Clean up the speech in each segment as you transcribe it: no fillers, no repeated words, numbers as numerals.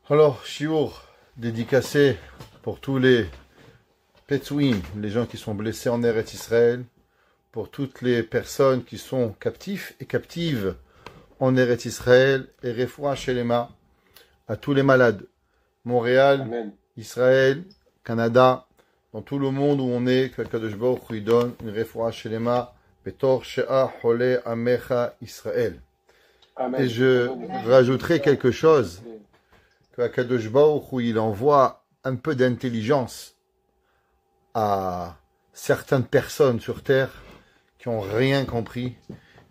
Alors, Shiur, dédicacé pour tous les Petsouim, les gens qui sont blessés en Eretz Israël, pour toutes les personnes qui sont captifs et captives en Eretz Israël, et Refoua Shelema, à tous les malades. Montréal, Amen. Israël, Canada, dans tout le monde où on est, que Kadosh Baruch Hu donne une Refoua Shelema, Betor Shea Hole Amecha Israël. Amen. Et je rajouterai quelque chose, que Kadosh Baruch Hu, il envoie un peu d'intelligence à certaines personnes sur terre qui ont rien compris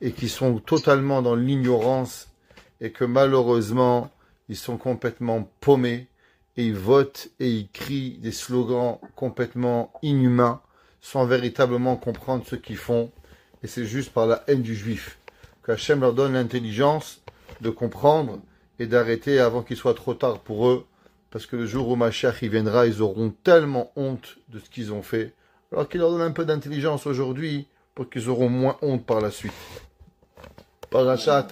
et qui sont totalement dans l'ignorance et que malheureusement ils sont complètement paumés et ils votent et ils crient des slogans complètement inhumains sans véritablement comprendre ce qu'ils font, et c'est juste par la haine du juif que Hachem leur donne l'intelligence de comprendre et d'arrêter avant qu'il soit trop tard pour eux, parce que le jour où Mashiach il viendra, ils auront tellement honte de ce qu'ils ont fait, alors qu'il leur donne un peu d'intelligence aujourd'hui pour qu'ils auront moins honte par la suite. Parashat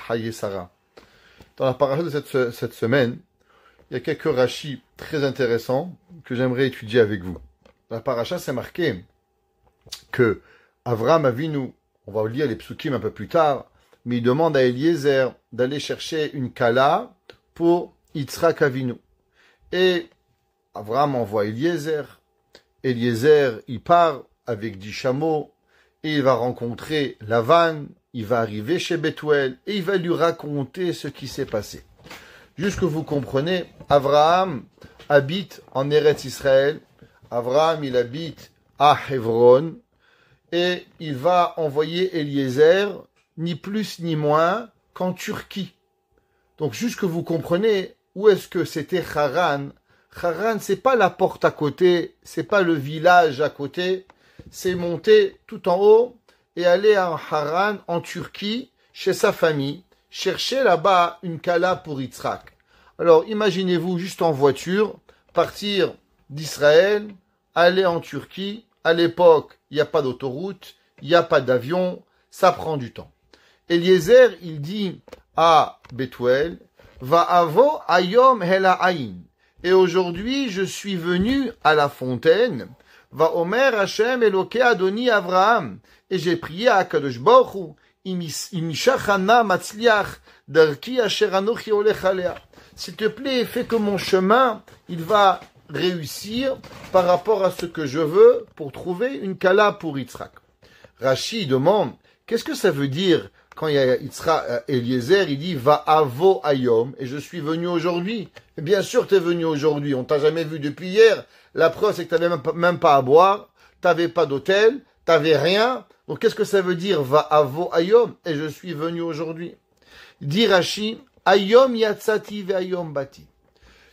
Haye Sarah. Dans la parashat de cette semaine, il y a quelques rachis très intéressants que j'aimerais étudier avec vous. Dans la parashat, c'est marqué que Avraham Avinu, on va lire les psukim un peu plus tard, mais il demande à Eliezer d'aller chercher une kala pour Yitzhak Avinu. Et Avraham envoie Eliezer. Eliezer, il part avec 10 chameaux et il va rencontrer Lavan. Il va arriver chez Bethuel et il va lui raconter ce qui s'est passé. Juste que vous comprenez, Avraham habite en Eretz Israël. Avraham, il habite à Hebron et il va envoyer Eliezer ni plus ni moins qu'en Turquie. Donc juste que vous comprenez où est-ce que c'était Haran. Haran, c'est pas la porte à côté, c'est pas le village à côté, c'est monter tout en haut et aller à Haran, en Turquie, chez sa famille, chercher là-bas une kala pour Yitzhak. Alors imaginez-vous juste en voiture, partir d'Israël, aller en Turquie. À l'époque, il n'y a pas d'autoroute, il n'y a pas d'avion, ça prend du temps. Eliezer, il dit à Bethuel, Va'avo ayom hela ayin. Et aujourd'hui, je suis venu à la fontaine. Va Omer Hashem Eloke Adoni Avraham. Et j'ai prié à Kadosh Baruch Hu, Imishachana Matzliach, Darki Asher Anochi Olech Alea. S'il te plaît, fais que mon chemin, il va réussir par rapport à ce que je veux pour trouver une kala pour Yitzhak. Rashi demande, qu'est-ce que ça veut dire quand il y a Eliezer, il dit va avo ayom, et je suis venu aujourd'hui. Et bien sûr, tu es venu aujourd'hui. On t'a jamais vu depuis hier. La preuve, c'est que tu n'avais même pas à boire, tu n'avais pas d'hôtel, tu n'avais rien. Donc, qu'est-ce que ça veut dire va avo ayom, et je suis venu aujourd'hui? Dit Rashi, ayom yatsati ve ayom bati.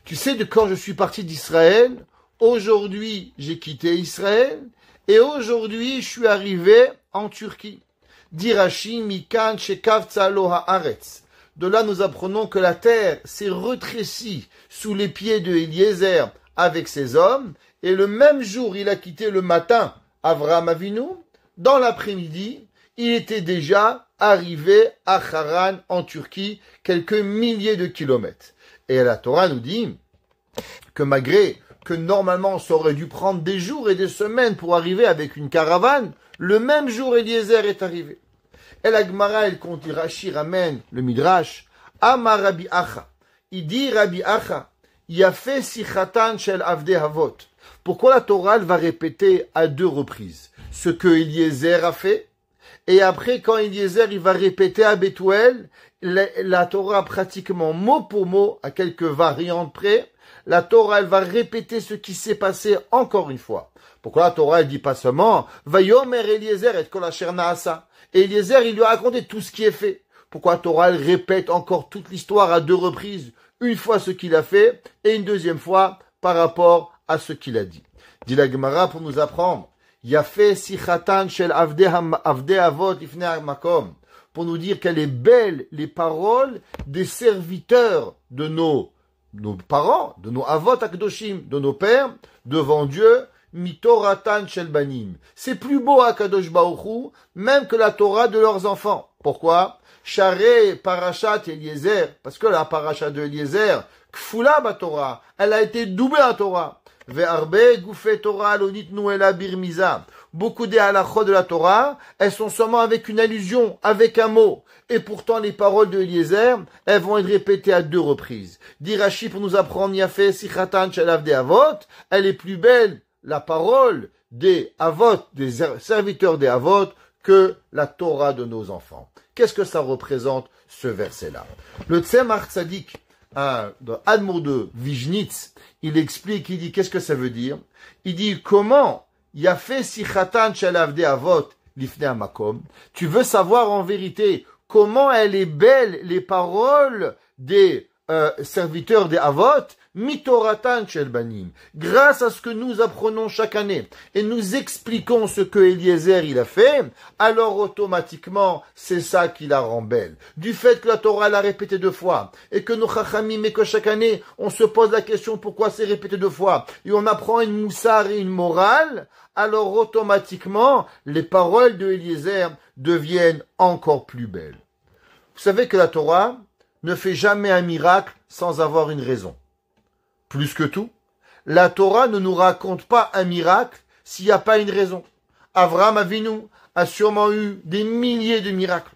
Tu sais, de quand je suis parti d'Israël, aujourd'hui, j'ai quitté Israël, et aujourd'hui, je suis arrivé en Turquie. Dirashi mikan shekav tzalo haaretz. De là, nous apprenons que la terre s'est retrécie sous les pieds de Eliezer avec ses hommes, et le même jour, il a quitté le matin Avraham Avinu. Dans l'après-midi, il était déjà arrivé à Haran en Turquie, quelques milliers de kilomètres. Et la Torah nous dit que malgré que normalement ça aurait dû prendre des jours et des semaines pour arriver avec une caravane, le même jour Eliezer est arrivé. Et la Gemara, elle compte, Rashi ramène le Midrash, Amar Rabbi Acha. Il dit Rabbi Acha, Yafé sichatan shel avdei havot. Pourquoi la Torah elle va répéter à 2 reprises ce que Eliezer a fait? Et après, quand Eliezer il va répéter à Bethuel, la Torah pratiquement mot pour mot, à quelques variantes près, la Torah elle va répéter ce qui s'est passé encore une fois. Pourquoi la Torah elle dit pas seulement Vayomer Eliezer et kol asher naasa. Et Eliezer il lui a raconté tout ce qui est fait. Pourquoi la Torah elle répète encore toute l'histoire à 2 reprises, une fois ce qu'il a fait et une deuxième fois par rapport à ce qu'il a dit. Dit la Gemara pour nous apprendre Yafé sichatan shel avdei avot ifnei makom, pour nous dire qu'elle est belle les paroles des serviteurs de nos parents, de nos avot akdoshim, de nos pères, devant Dieu, mitoratan shel banim. C'est plus beau à Kadosh Baruch Hu, même que la Torah de leurs enfants. Pourquoi? Charé parashat Eliezer, parce que la parashat de Eliezer, kfula ba Torah, elle a été doublée à Torah. Ve'arbe gufé Torah lonit nuela birmiza. Beaucoup des halachot de la Torah, elles sont seulement avec une allusion, avec un mot. Et pourtant, les paroles de Eliezer, elles vont être répétées à 2 reprises. Dit Rashi pour nous apprendre, Yafé sichatan shalav de avot, elle est plus belle, la parole des avot, des serviteurs des avot, que la Torah de nos enfants. Qu'est-ce que ça représente, ce verset-là? Le Tzemach Tzadik, de Admour de Vijnitz, il explique, il dit, qu'est-ce que ça veut dire? Il dit, comment Yafé sichatan shalav de avot lifne amakom. Tu veux savoir en vérité comment elle est belle, les paroles des serviteurs des avot, mitoratan shel banim. Grâce à ce que nous apprenons chaque année et nous expliquons ce que Eliezer il a fait, alors automatiquement c'est ça qui la rend belle. Du fait que la Torah l'a répété 2 fois et que nos chachamim et que chaque année on se pose la question pourquoi c'est répété 2 fois et on apprend une moussar et une morale, alors automatiquement les paroles de Eliezer deviennent encore plus belles. Vous savez que la Torah ne fait jamais un miracle sans avoir une raison. Plus que tout, la Torah ne nous raconte pas un miracle s'il n'y a pas une raison. Avraham Avinu a sûrement eu des milliers de miracles.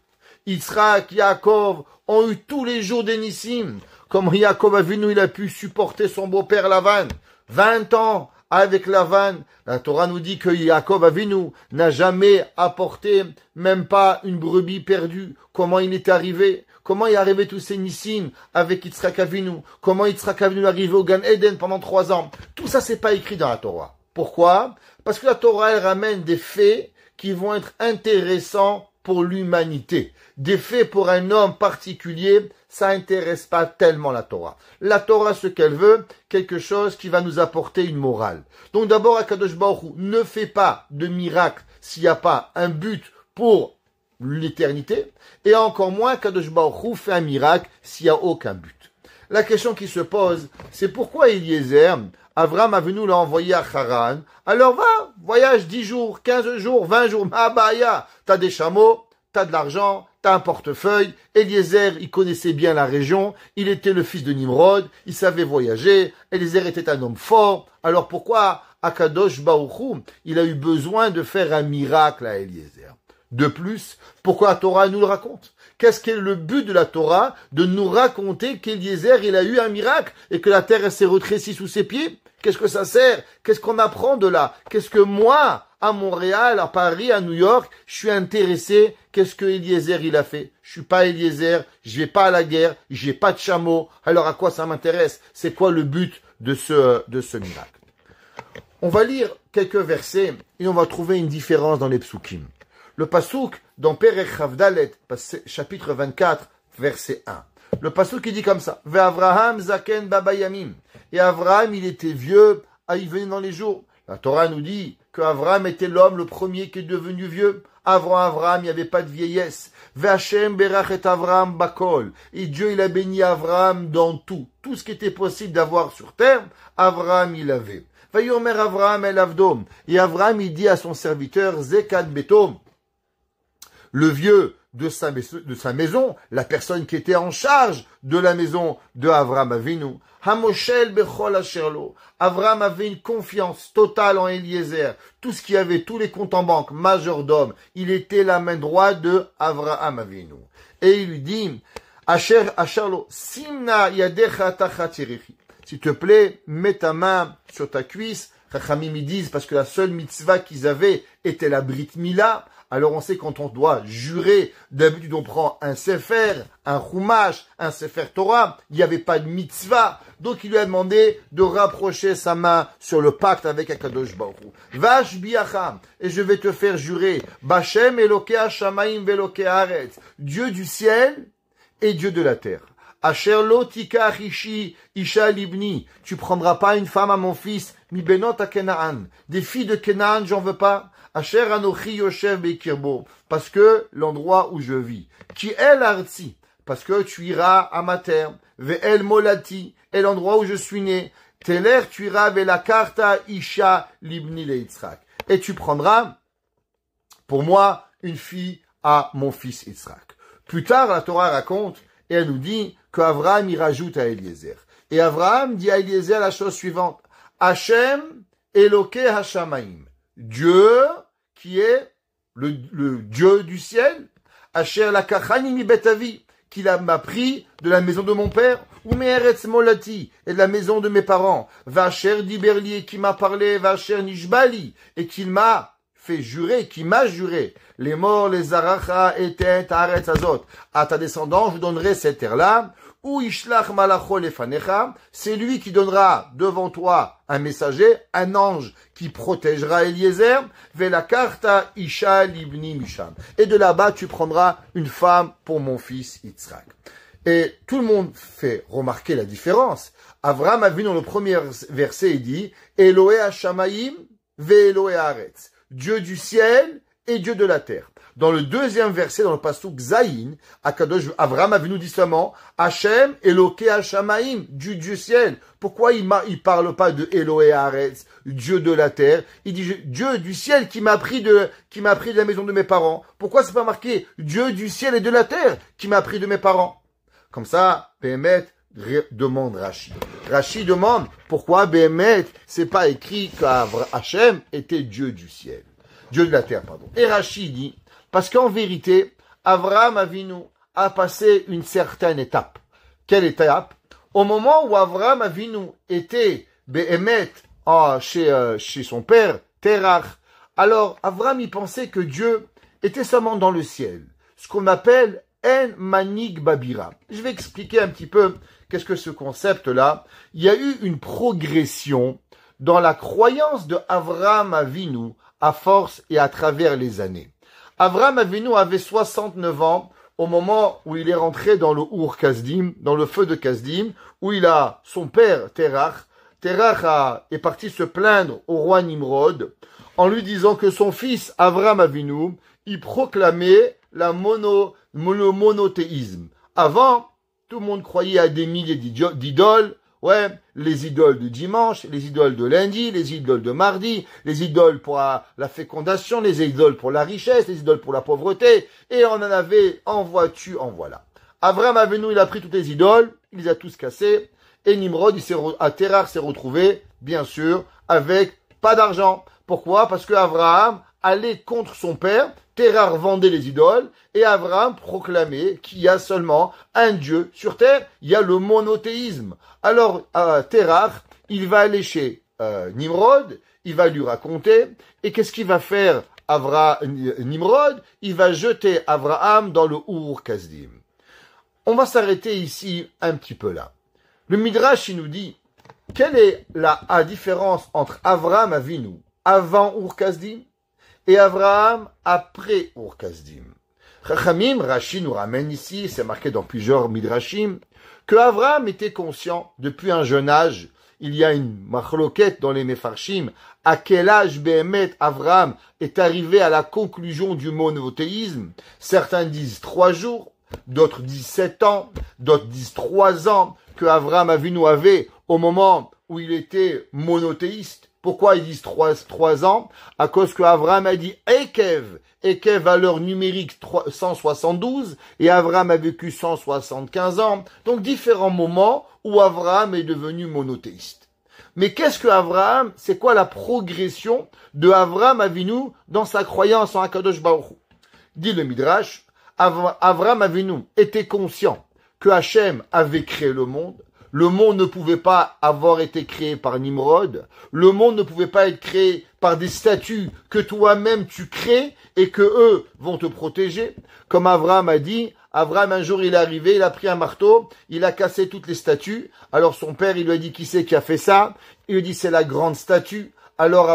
Yitzhak, Yaakov ont eu tous les jours des nissim. Comme Yaakov Avinu, il a pu supporter son beau-père Lavan. 20 ans avec Lavan. La Torah nous dit que Yaakov Avinu n'a jamais apporté même pas une brebis perdue. Comment il est arrivé? Comment il est arrivé tous ces nissim avec Yitzhak Avinu? Comment Yitzhak Avinu est arrivé au Gan Eden pendant 3 ans? Tout ça, c'est pas écrit dans la Torah. Pourquoi? Parce que la Torah, elle ramène des faits qui vont être intéressants pour l'humanité. Des faits pour un homme particulier, ça intéresse pas tellement la Torah. La Torah, ce qu'elle veut, quelque chose qui va nous apporter une morale. Donc d'abord, Akadosh Baruch Hu ne fait pas de miracle s'il n'y a pas un but pour l'éternité, et encore moins Kadosh Baruch Hu fait un miracle s'il n'y a aucun but. La question qui se pose, c'est pourquoi Eliezer, Avraham Avinu l'a envoyé à Haran, alors va, voyage 10 jours, 15 jours, 20 jours, Ma'abaya, t'as des chameaux, t'as de l'argent, t'as un portefeuille. Eliezer, il connaissait bien la région, il était le fils de Nimrod, il savait voyager, Eliezer était un homme fort, alors pourquoi Akadosh Baruch Hu, il a eu besoin de faire un miracle à Eliezer? De plus, pourquoi la Torah nous le raconte? Qu'est-ce qu'est le but de la Torah? De nous raconter qu'Eliezer, il a eu un miracle et que la terre s'est retrécie sous ses pieds? Qu'est-ce que ça sert? Qu'est-ce qu'on apprend de là? Qu'est-ce que moi, à Montréal, à Paris, à New York, je suis intéressé? Qu'est-ce que Eliezer, il a fait? Je suis pas Eliezer, je vais pas à la guerre, j'ai pas de chameau. Alors à quoi ça m'intéresse? C'est quoi le but de ce miracle? On va lire quelques versets et on va trouver une différence dans les psukim. Le pasouk dans Perek Chavdalet, chapitre 24, verset 1. Le pasouk qui dit comme ça. Ve'Avraham zaken babayamim. Et Avraham, il était vieux, il venait dans les jours. La Torah nous dit que Avraham était l'homme le premier qui est devenu vieux. Avant Avraham, il n'y avait pas de vieillesse. Ve'Hashem berach et Avraham bakol. Et Dieu, il a béni Avraham dans tout. Tout ce qui était possible d'avoir sur terre, Avraham, il avait. Vayomer Avraham el avdom. Et Avraham, il dit à son serviteur, Zekat betom, le vieux de sa maison, la personne qui était en charge de la maison de Avraham Avinu. Hamoshel bechol asherlo. Avraham avait une confiance totale en Eliezer. Tout ce qu'il y avait, tous les comptes en banque, majordome, il était la main droite de Avraham Avinu. Et il lui dit, asherlo, simna yadecha tachat yerichi. S'il te plaît, mets ta main sur ta cuisse. Chachamim ils disent, parce que la seule mitzvah qu'ils avaient était la Brit Mila. Alors on sait quand on doit jurer, d'habitude on prend un sefer, un chumash, un sefer Torah, il n'y avait pas de mitzvah, donc il lui a demandé de rapprocher sa main sur le pacte avec Akadosh Baruch Hu. Vash biacham, et je vais te faire jurer, Bachem Elokea Shamaim Velokea Haaretz, Dieu du ciel et Dieu de la terre. Asher lo tikach ishi isha libni, tu prendras pas une femme à mon fils, mi benot à Kenaan, des filles de Kenaan j'en veux pas. Asher anochi yoshev beikirbo, parce que l'endroit où je vis. Ki el artsi, parce que tu iras à ma terre. Ve el molati, et l'endroit où je suis né. Teler tuira vela karta isha libni le Yitzhak. Et tu prendras pour moi une fille à mon fils Yitzhak. Plus tard, la Torah raconte et elle nous dit qu'Avraham y rajoute à Eliezer. Et Avraham dit à Eliezer la chose suivante. Hachem Eloke Hashamaim. Dieu qui est le Dieu du ciel. Asher lakachani mi betavi. Qu'il m'a pris de la maison de mon père. Ou me'eretz molati. Et de la maison de mes parents. Vacher diberli. Qui m'a parlé. Vacher nishbali. Et qu'il m'a fait jurer, qui m'a juré, les morts, les aracha, étaient aretz azot. À ta descendance, je donnerai cette terre-là, ou ishlach malacho lefanecha, c'est lui qui donnera devant toi un messager, un ange qui protégera Eliezer, velakarta isha libni misham. Et de là-bas, tu prendras une femme pour mon fils Yitzhak. Et tout le monde fait remarquer la différence. Avraham a vu dans le premier verset, il dit, Eloé Hashamaim, ve-Eloé Haaretz. Dieu du ciel et Dieu de la terre. Dans le deuxième verset, dans le pasuk Zayin, Avraham Avinu dit seulement Hachem Eloke Hashamaim, Dieu du ciel. Pourquoi il parle pas de Eloé Haaretz, Dieu de la terre? Il dit Dieu du ciel qui m'a pris de la maison de mes parents. Pourquoi c'est pas marqué Dieu du ciel et de la terre qui m'a pris de mes parents? Comme ça, Béhémet demande Rashi. Rashi demande pourquoi Béhémet c'est pas écrit qu'Hachem était Dieu du ciel, Dieu de la terre, pardon. Et Rashi dit parce qu'en vérité, Avraham Avinu a passé une certaine étape. Quelle étape? Au moment où Avraham Avinu était Béhémet chez son père Terach, alors Avraham il pensait que Dieu était seulement dans le ciel, ce qu'on appelle En Manig Babira. Je vais expliquer un petit peu qu'est-ce que ce concept-là. Il y a eu une progression dans la croyance de Avraham Avinu à force et à travers les années. Avraham Avinu avait 69 ans au moment où il est rentré dans le Ur Kasdim, dans le feu de Kasdim, où il a son père Terach. Terach est parti se plaindre au roi Nimrod en lui disant que son fils Avraham Avinu, il proclamait le monothéisme. Avant, tout le monde croyait à des milliers d'idoles. Ouais, les idoles du dimanche, les idoles de lundi, les idoles de mardi, les idoles pour la fécondation, les idoles pour la richesse, les idoles pour la pauvreté. Et on en avait en vois-tu, en voilà. Avraham Avinu, il a pris toutes les idoles, il les a tous cassés. Et Nimrod, Terach s'est retrouvé, bien sûr, avec pas d'argent. Pourquoi? Parce que Avraham allait contre son père. Terach vendait les idoles et Avraham proclamait qu'il y a seulement un Dieu sur terre, il y a le monothéisme. Alors Terach, il va aller chez Nimrod, il va lui raconter, et qu'est-ce qu'il va faire Nimrod? Il va jeter Avraham dans le Ur Kasdim. On va s'arrêter ici un petit peu là. Le Midrash il nous dit, quelle est la différence entre Avraham Avinu avant Ur Kasdim et Avraham après Ur Kasdim? Chachamim, Rashi nous ramène ici, c'est marqué dans plusieurs Midrashim, que Avraham était conscient depuis un jeune âge. Il y a une machloket dans les Mefarshim, à quel âge Béhémet Avraham est arrivé à la conclusion du monothéisme. Certains disent 3 jours, d'autres disent 7 ans, d'autres disent 3 ans que Avraham Avinu avait au moment où il était monothéiste. Pourquoi ils disent 3 ans? À cause que Avraham a dit Ekev, valeur numérique 172, et Avraham a vécu 175 ans. Donc différents moments où Avraham est devenu monothéiste. Mais qu'est-ce que Avraham? C'est quoi la progression de Avraham Avinu dans sa croyance en Akadosh Baruch Hu? Dit le Midrash, Avraham Avinu était conscient que Hachem avait créé le monde. Le monde ne pouvait pas avoir été créé par Nimrod. Le monde ne pouvait pas être créé par des statues que toi-même tu crées et que eux vont te protéger. Comme Avraham a dit, Avraham un jour il est arrivé, il a pris un marteau, il a cassé toutes les statues. Alors son père il lui a dit qui c'est qui a fait ça? Il lui dit c'est la grande statue. Alors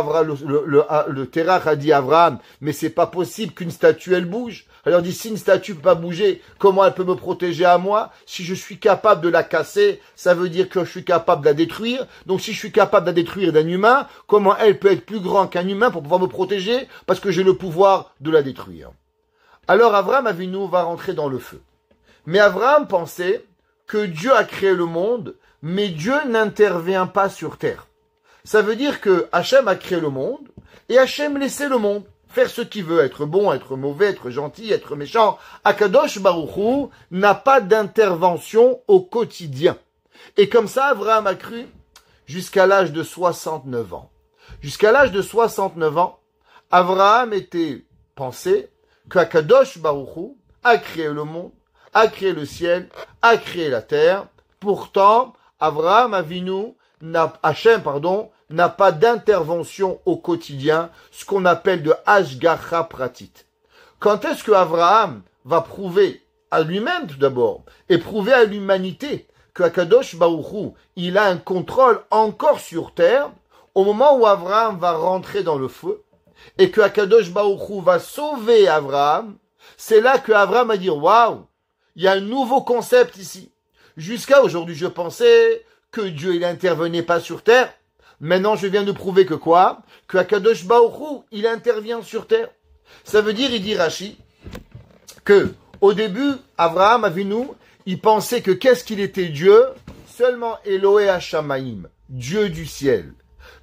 le Terach a dit à Avraham, mais c'est pas possible qu'une statue elle bouge. Alors il dit, si une statue peut pas bouger, comment elle peut me protéger à moi? Si je suis capable de la casser, ça veut dire que je suis capable de la détruire. Donc si je suis capable de la détruire d'un humain, comment elle peut être plus grand qu'un humain pour pouvoir me protéger? Parce que j'ai le pouvoir de la détruire. Alors Avraham Avinu va rentrer dans le feu. Mais Avraham pensait que Dieu a créé le monde, mais Dieu n'intervient pas sur terre. Ça veut dire que Hachem a créé le monde, et Hachem laissait le monde faire ce qu'il veut, être bon, être mauvais, être gentil, être méchant. Akadosh Baruch Hu n'a pas d'intervention au quotidien. Et comme ça, Abraham a cru jusqu'à l'âge de 69 ans. Jusqu'à l'âge de 69 ans, Abraham était pensé qu'Akadosh Baruch Hu a créé le monde, a créé le ciel, a créé la terre. Pourtant, Abraham Hachem, n'a pas d'intervention au quotidien, ce qu'on appelle de Hashgacha pratit. Quand est-ce que Abraham va prouver à lui-même tout d'abord, et prouver à l'humanité que Akadosh Baruch Hu, il a un contrôle encore sur terre, au moment où Abraham va rentrer dans le feu, et que Akadosh Baruch Hu va sauver Abraham, c'est là que Abraham a dit, waouh, il y a un nouveau concept ici. Jusqu'à aujourd'hui, je pensais que Dieu, il intervenait pas sur terre. Maintenant, je viens de prouver que quoi? Que Akadosh Baruch Hu, il intervient sur terre. Ça veut dire, il dit Rashi, que au début, Abraham Avinu, il pensait que qu'est-ce qu'il était Dieu? Seulement Eloé Hashamaim, Dieu du ciel.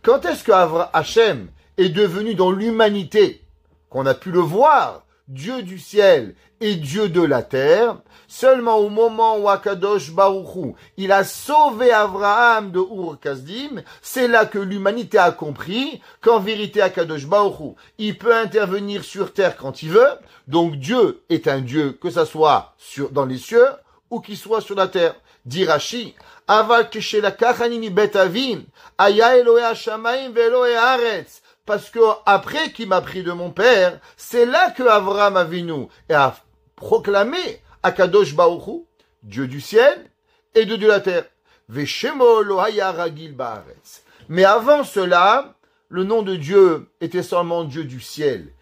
Quand est-ce que Hachem est devenu dans l'humanité, qu'on a pu le voir, Dieu du ciel et Dieu de la terre? Seulement au moment où Akadosh Baruch Hu, il a sauvé Abraham de Ur Kasdim, c'est là que l'humanité a compris qu'en vérité Akadosh Baruch Hu, il peut intervenir sur terre quand il veut. Donc Dieu est un Dieu, que ça soit dans les cieux ou qu'il soit sur la terre. Dit Rashi, Aval keshelakachanini bet avim, aya Elohe hashamayim ve'Elohe haaretz. Parce que après qu'il m'a pris de mon père, c'est là que Abraham Avinu a proclamé Akadosh Baruch Hu, Dieu du ciel et Dieu de la terre. Veshemo lo haya ragil ba'aretz. Mais avant cela, le nom de Dieu était seulement Dieu du ciel.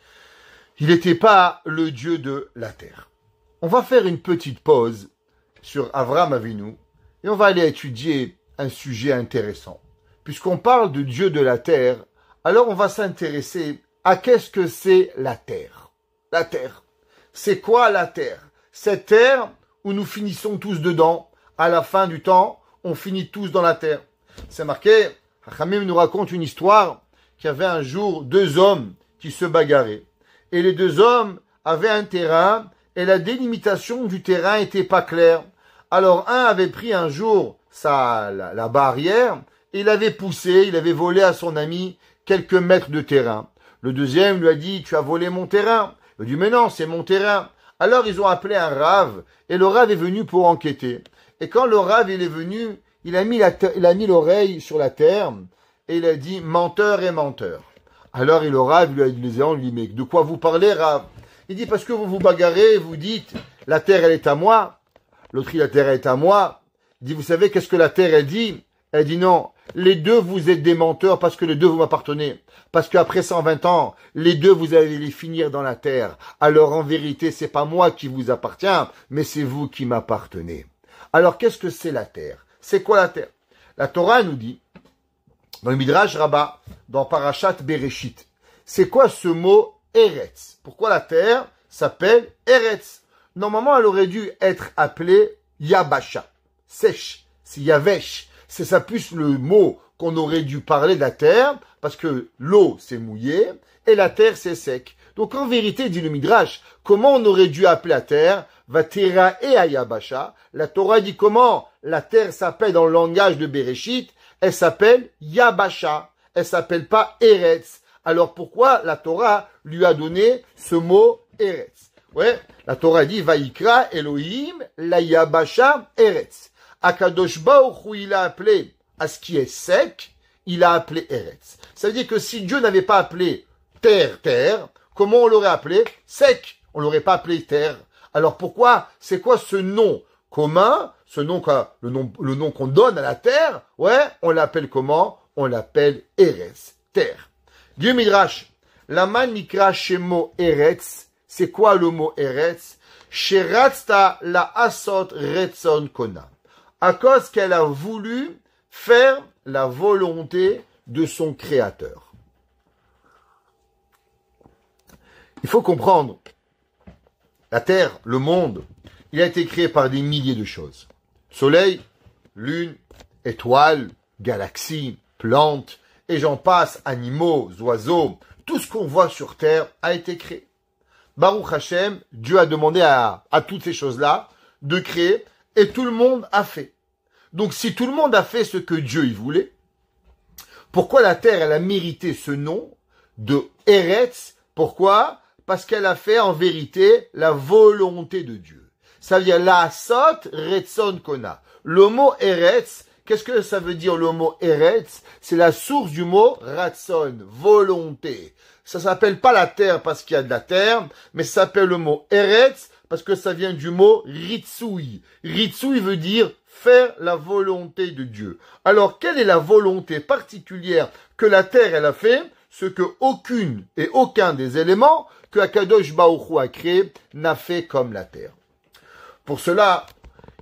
Il n'était pas le Dieu de la terre. On va faire une petite pause sur Abraham Avinu et on va aller étudier un sujet intéressant. Puisqu'on parle de Dieu de la terre, alors on va s'intéresser à qu'est-ce que c'est la terre. La terre. C'est quoi la terre? Cette terre où nous finissons tous dedans, à la fin du temps, on finit tous dans la terre. C'est marqué, Hachamim nous raconte une histoire qu'il y avait un jour 2 hommes qui se bagarraient. Et les 2 hommes avaient un terrain et la délimitation du terrain était pas claire. Alors un avait pris un jour la barrière et il avait poussé, il avait volé à son ami quelques mètres de terrain. Le deuxième lui a dit, tu as volé mon terrain. Il a dit, mais non, c'est mon terrain. Alors ils ont appelé un rave, et le rave est venu pour enquêter. Et quand le rave il est venu, il a mis l'oreille sur la terre, et il a dit, menteur et menteur. Alors le rave lui a dit, mais de quoi vous parlez, rave? Il dit, parce que vous vous bagarrez, vous dites, la terre elle est à moi. L'autre dit, la terre elle est à moi. Il dit, vous savez qu'est-ce que la terre elle dit? Elle dit, non, les deux vous êtes des menteurs parce que les deux vous m'appartenez. Parce qu'après 120 ans, les deux vous allez les finir dans la terre. Alors en vérité, c'est pas moi qui vous appartiens, mais c'est vous qui m'appartenez. Alors qu'est-ce que c'est la terre? C'est quoi la terre? La Torah nous dit, dans le Midrash Rabbah, dans Parashat Bereshit, c'est quoi ce mot Eretz? Pourquoi la terre s'appelle Eretz? Normalement, elle aurait dû être appelée Yabasha, sèche, c'est Yavesh. C'est ça plus le mot qu'on aurait dû parler de la terre, parce que l'eau c'est mouillé et la terre c'est sec. Donc en vérité, dit le Midrash, comment on aurait dû appeler la terre? Vatera et Ayabasha. La Torah dit comment la terre s'appelle dans le langage de Bereshit? Elle s'appelle Yabasha. Elle s'appelle pas Eretz. Alors pourquoi la Torah lui a donné ce mot Eretz? Ouais, la Torah dit Vaikra Elohim la Yabasha Eretz. Akadosh Baruch Hu, il a appelé à ce qui est sec, il a appelé Eretz. Ça veut dire que si Dieu n'avait pas appelé terre, comment on l'aurait appelé? Sec. On l'aurait pas appelé terre. Alors pourquoi? C'est quoi ce nom commun? Ce nom, le nom qu'on donne à la terre? Ouais, on l'appelle comment? On l'appelle Eretz, terre. Dieu Midrash, Laman Nikra Shemo Eretz. C'est quoi le mot Eretz? Sheratzta la asot retzon kona. À cause qu'elle a voulu faire la volonté de son créateur. Il faut comprendre, la terre, le monde, il a été créé par des milliers de choses. Soleil, lune, étoiles, galaxies, plantes, et j'en passe, animaux, oiseaux, tout ce qu'on voit sur Terre a été créé. Baruch Hashem, Dieu a demandé à toutes ces choses-là de créer, et tout le monde a fait. Donc si tout le monde a fait ce que Dieu y voulait, pourquoi la terre, elle a mérité ce nom de Eretz? Pourquoi? Parce qu'elle a fait en vérité la volonté de Dieu. Ça veut dire la sot retzon kona. Le mot Eretz, qu'est-ce que ça veut dire le mot Eretz? C'est la source du mot ratzon, volonté. Ça s'appelle pas la terre parce qu'il y a de la terre, mais ça s'appelle le mot Eretz parce que ça vient du mot Ritsui. Ritsui veut dire faire la volonté de Dieu. Alors, quelle est la volonté particulière que la terre, elle a fait? Ce que aucune et aucun des éléments que Akadosh Baruch Hu a créé n'a fait comme la terre. Pour cela,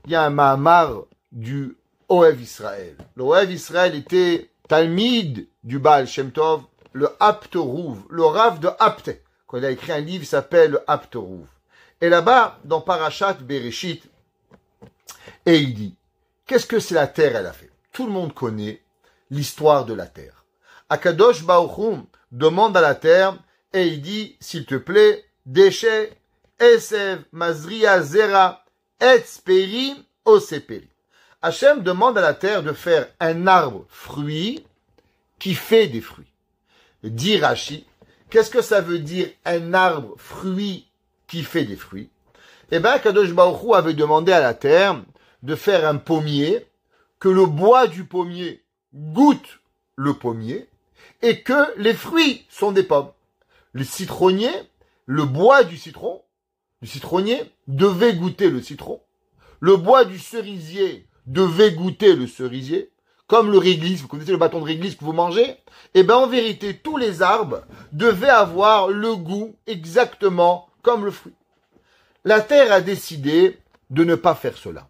il y a un Mahamar du Ohev Israël. Le Ohev Israël était Talmid du Baal Shem Tov, le Apterouv, le Rav de Apte. Quand il a écrit un livre, il s'appelle le Apterouv. Et là-bas, dans Parashat Bereshit, et il dit, qu'est-ce que c'est la terre, elle a fait? Tout le monde connaît l'histoire de la terre. Akadosh Baruch Hu demande à la terre, et il dit, s'il te plaît, déchet, esev, mazria, zera, etz, peri, oseperi. Hachem demande à la terre de faire un arbre fruit qui fait des fruits. Dit Rashi, qu'est-ce que ça veut dire un arbre fruit qui fait des fruits? Eh bien, Kadosh Baruch Hu avait demandé à la terre de faire un pommier, que le bois du pommier goûte le pommier, et que les fruits sont des pommes. Le citronnier, le bois du citronnier devait goûter le citron. Le bois du cerisier devait goûter le cerisier. Comme le réglisse, vous connaissez le bâton de réglisse que vous mangez? Eh bien, en vérité, tous les arbres devaient avoir le goût exactement comme le fruit. La terre a décidé de ne pas faire cela.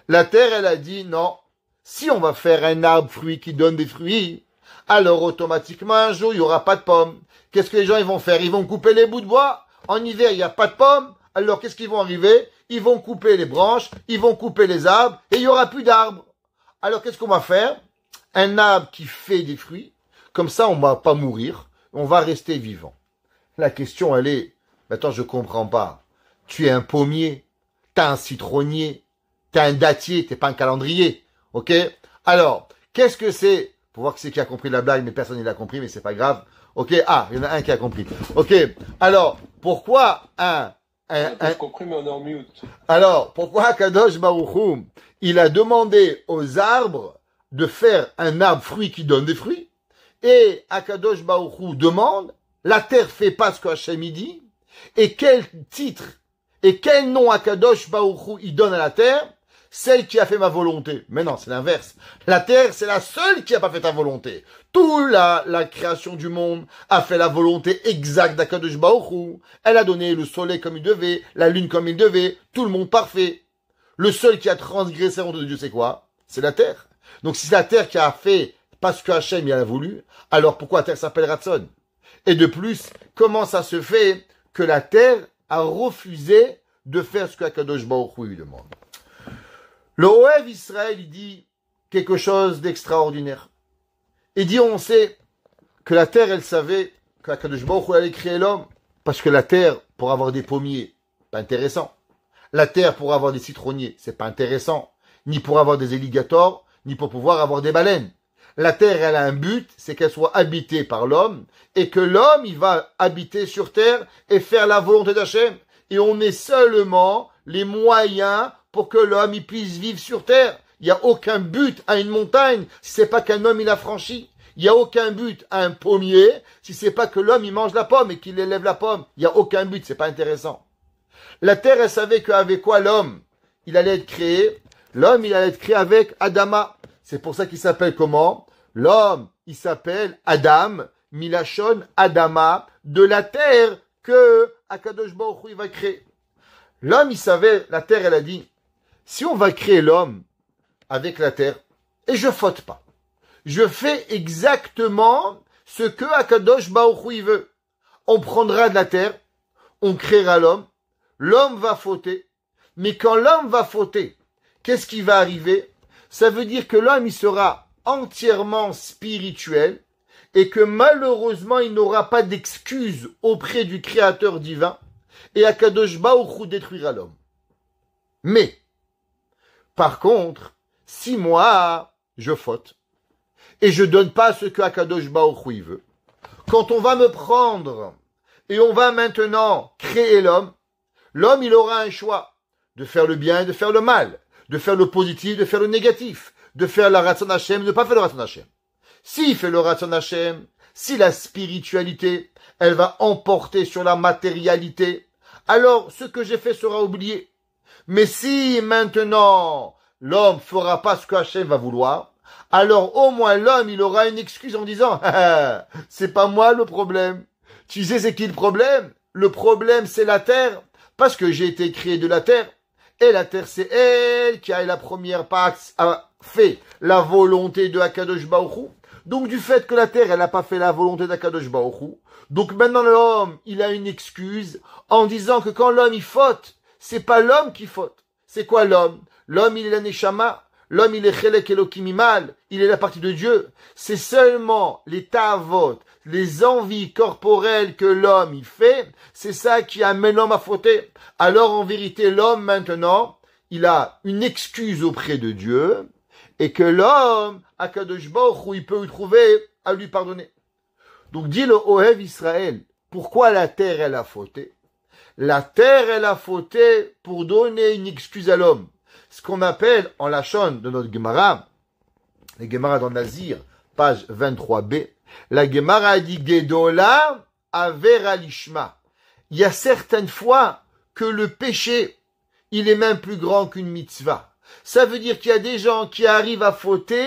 La terre, elle a dit non, si on va faire un arbre fruit qui donne des fruits, alors automatiquement un jour, il n'y aura pas de pommes. Qu'est-ce que les gens ils vont faire? Ils vont couper les bouts de bois. En hiver, il n'y a pas de pommes. Alors qu'est-ce qu'ils vont arriver? Ils vont couper les branches, ils vont couper les arbres et il n'y aura plus d'arbres. Alors qu'est-ce qu'on va faire? Un arbre qui fait des fruits. Comme ça, on ne va pas mourir. On va rester vivant. La question, elle est, attends, je comprends pas. Tu es un pommier, t'as un citronnier, t'as un dattier, t'es pas un calendrier. Ok? Alors, qu'est-ce que c'est? Pour voir que c'est qui a compris la blague, mais personne ne l'a compris, mais c'est pas grave. Ok? Ah, il y en a un qui a compris. Ok. Alors, pourquoi J'ai compris, mais on est en mute. Alors, pourquoi Kadosh Baruch Hu, il a demandé aux arbres de faire un arbre fruit qui donne des fruits, et Akadosh Baruch Hu demande, la terre fait pas ce que Hachem dit, et quel titre, et quel nom Akadosh Baruch Hu il donne à la terre? Celle qui a fait ma volonté. Mais non, c'est l'inverse. La terre, c'est la seule qui a pas fait ta volonté. Toute la création du monde a fait la volonté exacte d'Akadosh Baruch Hu. Elle a donné le soleil comme il devait, la lune comme il devait, tout le monde parfait. Le seul qui a transgressé la volonté de Dieu, c'est quoi? C'est la terre. Donc si c'est la terre qui a fait parce que Hachem il a voulu, alors pourquoi la terre s'appelle Ratson? Et de plus, comment ça se fait que la terre a refusé de faire ce qu'Akadosh Baruch Hu lui demande? Le Ohev Israël, il dit quelque chose d'extraordinaire. Il dit, on sait que la terre, elle savait qu'Akadosh Baruch Hu allait créer l'homme, parce que la terre, pour avoir des pommiers, pas intéressant. La terre, pour avoir des citronniers, c'est pas intéressant. Ni pour avoir des alligators, ni pour pouvoir avoir des baleines. La terre, elle a un but, c'est qu'elle soit habitée par l'homme, et que l'homme, il va habiter sur terre et faire la volonté d'Hachem. Et on met seulement les moyens pour que l'homme il puisse vivre sur terre. Il n'y a aucun but à une montagne si c'est pas qu'un homme il a franchi. Il n'y a aucun but à un pommier si c'est pas que l'homme il mange la pomme et qu'il élève la pomme. Il n'y a aucun but, c'est pas intéressant. La terre, elle savait qu'avec quoi l'homme il allait être créé. L'homme il allait être créé avec Adama. C'est pour ça qu'il s'appelle comment? L'homme il s'appelle Adam, Milachon Adama, de la terre que Akadosh Baruch Hu il va créer. L'homme il savait, la terre elle a dit, si on va créer l'homme avec la terre, et je faute pas, je fais exactement ce que Akadosh Baruch Hu il veut. On prendra de la terre, on créera l'homme va fauter, mais quand l'homme va fauter, qu'est-ce qui va arriver? ça veut dire que l'homme, il sera entièrement spirituel et que malheureusement, il n'aura pas d'excuse auprès du Créateur divin et Akadosh Baruch Hu détruira l'homme. Mais, par contre, si moi, je faute et je donne pas ce que Akadosh Baruch Hu veut, quand on va me prendre et on va maintenant créer l'homme, il aura un choix de faire le bien et de faire le mal, de faire le positif, de faire le négatif, de faire la Ratzon Hashem, de ne pas faire le Ratzon Hashem. S'il fait le Ratzon Hashem, si la spiritualité, elle va emporter sur la matérialité, alors ce que j'ai fait sera oublié. Mais si maintenant l'homme fera pas ce que Hashem va vouloir, alors au moins l'homme, il aura une excuse en disant « c'est pas moi le problème. Tu sais c'est qui le problème? Le problème c'est la terre, parce que j'ai été créé de la terre. Et la terre c'est elle qui a la première passe, a fait la volonté de Akadosh Baruch Hu. Donc du fait que la terre elle n'a pas fait la volonté d'Akadosh Baruch Hu, donc maintenant l'homme il a une excuse en disant que quand l'homme il faute, c'est pas l'homme qui faute. C'est quoi l'homme? L'homme il est la Neshama. L'homme, il est Chelek Elokim Imal, il est la partie de Dieu. C'est seulement les ta'avot, les envies corporelles que l'homme il fait, c'est ça qui amène l'homme à fauter. Alors en vérité, l'homme maintenant, il a une excuse auprès de Dieu, et que l'homme, à Kadosh Baruch Hu, il peut lui trouver à lui pardonner. Donc dit le Ohev Israël, pourquoi la terre elle a fauté? La terre elle a fauté pour donner une excuse à l'homme. Ce qu'on appelle en Lachon de notre Gemara, la Gemara dans Nazir, page 23b, la Gemara a dit Gedola Avera Lishma. Il y a certaines fois que le péché, il est même plus grand qu'une mitzvah. Ça veut dire qu'il y a des gens qui arrivent à fauter,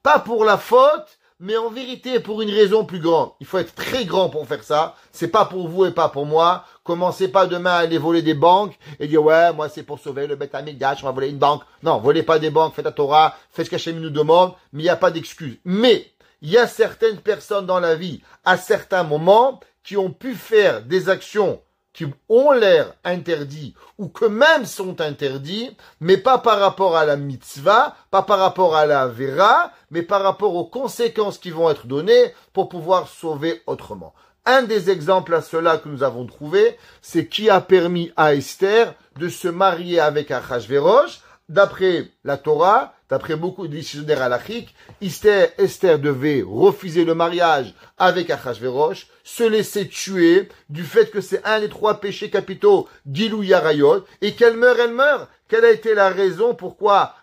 pas pour la faute, mais en vérité pour une raison plus grande. Il faut être très grand pour faire ça. C'est pas pour vous et pas pour moi. Commencez pas demain à aller voler des banques et dire ouais, moi c'est pour sauver le Beth Amikdash, on va voler une banque. Non, volez pas des banques, faites la Torah, faites ce qu'Hachem nous demande, mais il n'y a pas d'excuse. Mais il y a certaines personnes dans la vie, à certains moments, qui ont pu faire des actions qui ont l'air interdits ou que même sont interdits, mais pas par rapport à la mitzvah, pas par rapport à la vera, mais par rapport aux conséquences qui vont être données pour pouvoir sauver autrement. Un des exemples à cela que nous avons trouvé, c'est qui a permis à Esther de se marier avec Achashverosh. D'après la Torah, d'après beaucoup de décisionnaires halachiques, Esther devait refuser le mariage avec Achashverosh, se laisser tuer du fait que c'est un des 3 péchés capitaux d'Ilou Yarayot, et qu'elle meurt. Quelle a été la raison pourquoi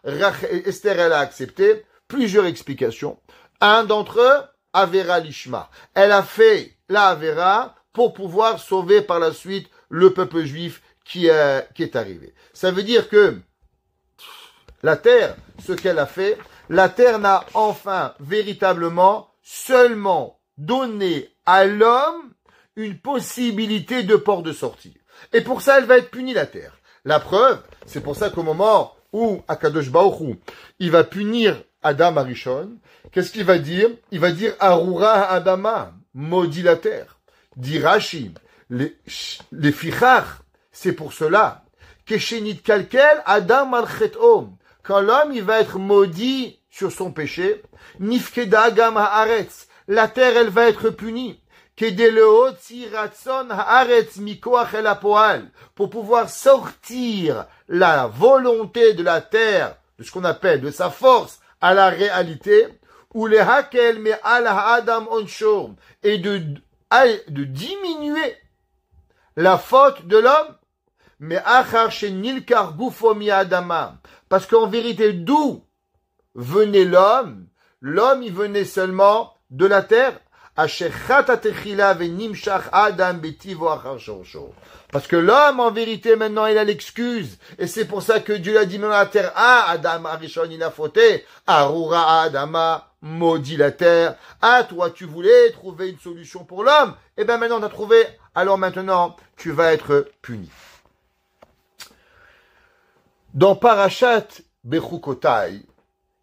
Esther elle a accepté? Plusieurs explications. Un d'entre eux, Avera Lishma. Elle a fait la Avera pour pouvoir sauver par la suite le peuple juif qui est arrivé. Ça veut dire que la terre, ce qu'elle a fait, la terre n'a enfin véritablement seulement donné à l'homme une possibilité de port de sortie. Et pour ça, elle va être punie, la terre. La preuve, c'est pour ça qu'au moment où Akadosh Baruch Hu, il va punir Adam Arishon, qu'est-ce qu'il va dire? Il va dire Arura Adama, maudit la terre. Dit Rashi, les fichach, c'est pour cela. Keshenit kalkel Adam al chet'om. Quand l'homme, il va être maudit sur son péché, nifkeda gam haaretz, la terre, elle va être punie. Kedeleotzi ratson haaretz mikoach el hapoal, pour pouvoir sortir la volonté de la terre, de ce qu'on appelle de sa force à la réalité, ou les hakel me al adam onshor, et de diminuer la faute de l'homme, mais achar shenilkar gufo mi adama. Parce qu'en vérité, d'où venait l'homme? L'homme, il venait seulement de la terre. Parce que l'homme, en vérité, maintenant, il a l'excuse. Et c'est pour ça que Dieu a dit dans la terre, ah, Adam Arishon, il a fauté. Arura Adama, maudit la terre. Ah, toi, tu voulais trouver une solution pour l'homme. Eh bien, maintenant, on a trouvé. Alors maintenant, tu vas être puni. Dans Parashat Bechukotai,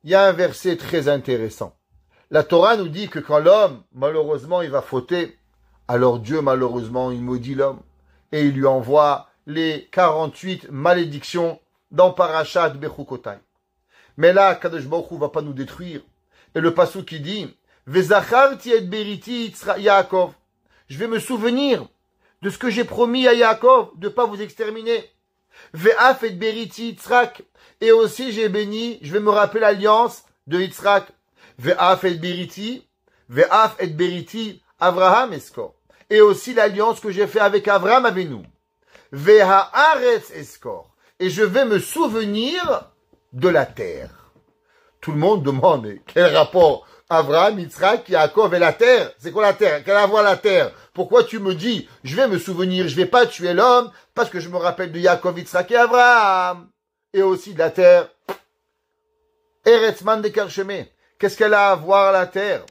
il y a un verset très intéressant. La Torah nous dit que quand l'homme, malheureusement, il va fauter, alors Dieu, malheureusement, il maudit l'homme et il lui envoie les 48 malédictions dans Parashat Bechukotai. Mais là, Kadosh Baruch Hu va pas nous détruire. Et le pasuk qui dit, Vezacharti et beriti Yaakov. Je vais me souvenir de ce que j'ai promis à Yaakov, de pas vous exterminer. Ve'af et beriti Yitzhak. Et aussi j'ai béni, je vais me rappeler l'alliance de Yitzhak. Ve'af et beriti Avraham eskor. Et aussi l'alliance que j'ai fait avec Avraham Avinu. Ve'haaretz eskor. Et je vais me souvenir de la terre. Tout le monde demande, mais quel rapport Avraham, Yitzhak, Yaakov et la terre? C'est quoi la terre? Quelle avoir la terre? Pourquoi tu me dis, je vais me souvenir, je vais pas tuer l'homme, parce que je me rappelle de Yaakov, Yitzhak et Avraham. Et aussi de la terre. Eretzman de Karchemé. Qu'est-ce qu'elle a à voir la terre?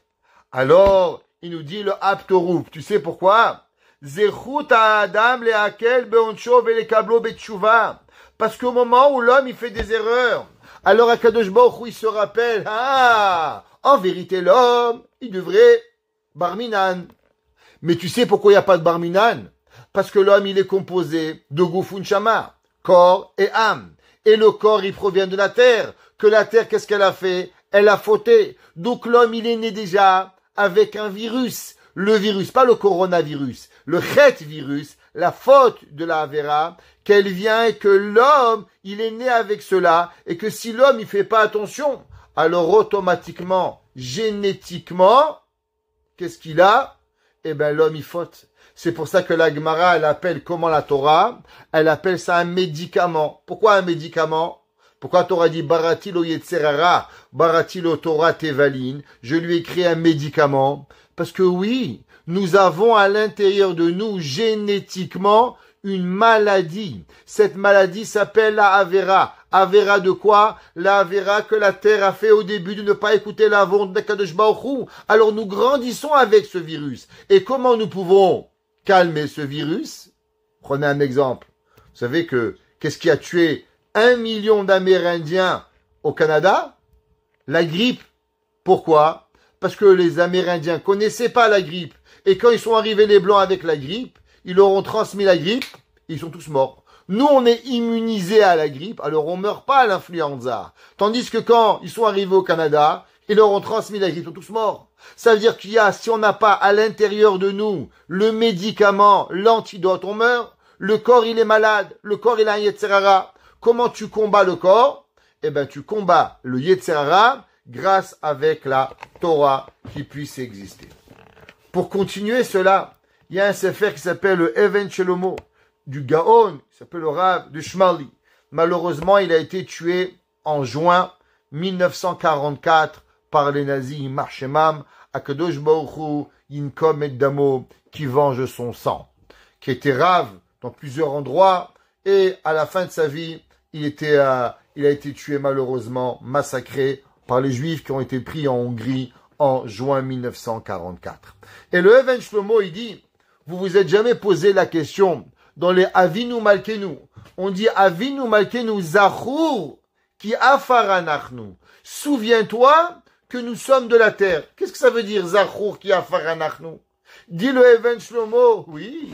Alors, il nous dit le Aptoroup. Tu sais pourquoi? Zechut Adam leakel beoncho velekablo betshuva. Parce qu'au moment où l'homme il fait des erreurs, alors Akadosh Baruch Hu il se rappelle, en vérité l'homme, il devrait barminan. Mais tu sais pourquoi il n'y a pas de barminan? Parce que l'homme il est composé de gufun shama, corps et âme. Et le corps il provient de la terre. Que la terre qu'est-ce qu'elle a fait? Elle a fauté. Donc l'homme il est né déjà avec un virus. Le virus, pas le coronavirus, le chet virus, la faute de la Avera, qu'elle vient et que l'homme, il est né avec cela, et que si l'homme, il fait pas attention, alors automatiquement, génétiquement, qu'est-ce qu'il a? Eh ben, l'homme, il faute. C'est pour ça que la Gemara, elle appelle comment la Torah? Elle appelle ça un médicament. Pourquoi un médicament? Pourquoi la Torah dit Barati lo Yetzerara, Barati lo Torah Tevalin? Je lui ai créé un médicament. Parce que oui, nous avons à l'intérieur de nous génétiquement une maladie. Cette maladie s'appelle la Avera. Avera de quoi? La Avera que la terre a fait au début de ne pas écouter la volonté d'Akadosh Baruch Hu. Alors nous grandissons avec ce virus. Et comment nous pouvons calmer ce virus? Prenez un exemple. Vous savez que qu'est-ce qui a tué 1 million d'Amérindiens au Canada? La grippe. Pourquoi? Parce que les Amérindiens connaissaient pas la grippe. Et quand ils sont arrivés les Blancs avec la grippe, ils leur ont transmis la grippe, ils sont tous morts. Nous, on est immunisés à la grippe, alors on meurt pas à l'influenza. Tandis que quand ils sont arrivés au Canada, ils leur ont transmis la grippe, ils sont tous morts. Ça veut dire qu'il y a, si on n'a pas à l'intérieur de nous le médicament, l'antidote, on meurt. Le corps, il est malade. Le corps, il a un Yetzerara. Comment tu combats le corps? Eh ben, tu combats le Yetzerara grâce avec la Torah qui puisse exister. Pour continuer cela, il y a un sefer qui s'appelle le Even Shelomo, du Gaon, qui s'appelle le Rav de Shmali. Malheureusement, il a été tué en juin 1944 par les nazis Marshemam, Akadosh Baruch Hu, Yinkom et Damo, qui venge son sang, qui était Rav dans plusieurs endroits, et à la fin de sa vie, il a été tué malheureusement, massacré par les Juifs qui ont été pris en Hongrie en juin 1944. Et le Even Shlomo, il dit, vous vous êtes jamais posé la question, dans les Avinu Malkenu, on dit Avinu Malkenu Zachur ki afaranachnu. Souviens-toi que nous sommes de la terre. Qu'est-ce que ça veut dire Zachur ki afaranachnu? Dit le Even Shlomo, oui.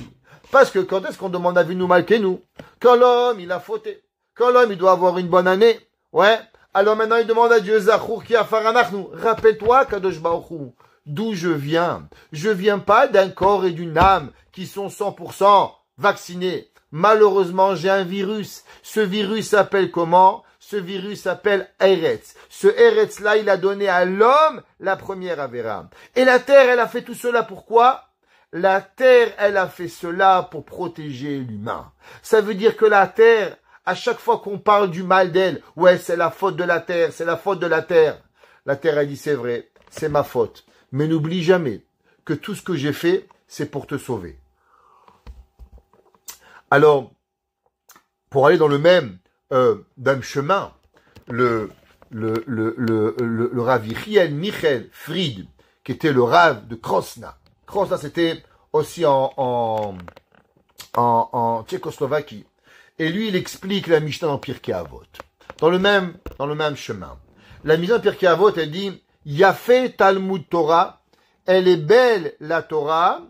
Parce que quand est-ce qu'on demande Avinu Malkenu? Quand l'homme, il a fauté. Quand l'homme, il doit avoir une bonne année. Ouais. Alors maintenant, il demande à Dieu, Zachur ki afaranachnu. Rappelle-toi, Kadosh Baruch Hu, d'où je viens. Je viens pas d'un corps et d'une âme qui sont 100% vaccinés. Malheureusement, j'ai un virus. Ce virus s'appelle comment? Ce virus s'appelle Eretz. Ce Eretz-là, il a donné à l'homme la première Avera. Et la terre, elle a fait tout cela pourquoi? La terre, elle a fait cela pour protéger l'humain. Ça veut dire que la terre, à chaque fois qu'on parle du mal d'elle, ouais, c'est la faute de la terre, c'est la faute de la terre. La terre a dit, c'est vrai, c'est ma faute. Mais n'oublie jamais que tout ce que j'ai fait, c'est pour te sauver. Alors, pour aller dans le même chemin, le Rav Yechiel Michel Fried, qui était le Rav de Krosna. Krosna, c'était aussi en Tchécoslovaquie. Et lui, il explique la Mishnah dans Pirkei Avot. Dans le même chemin. La Mishnah dans Pirkei Avot, elle dit, Yafé Talmud Torah, elle est belle la Torah,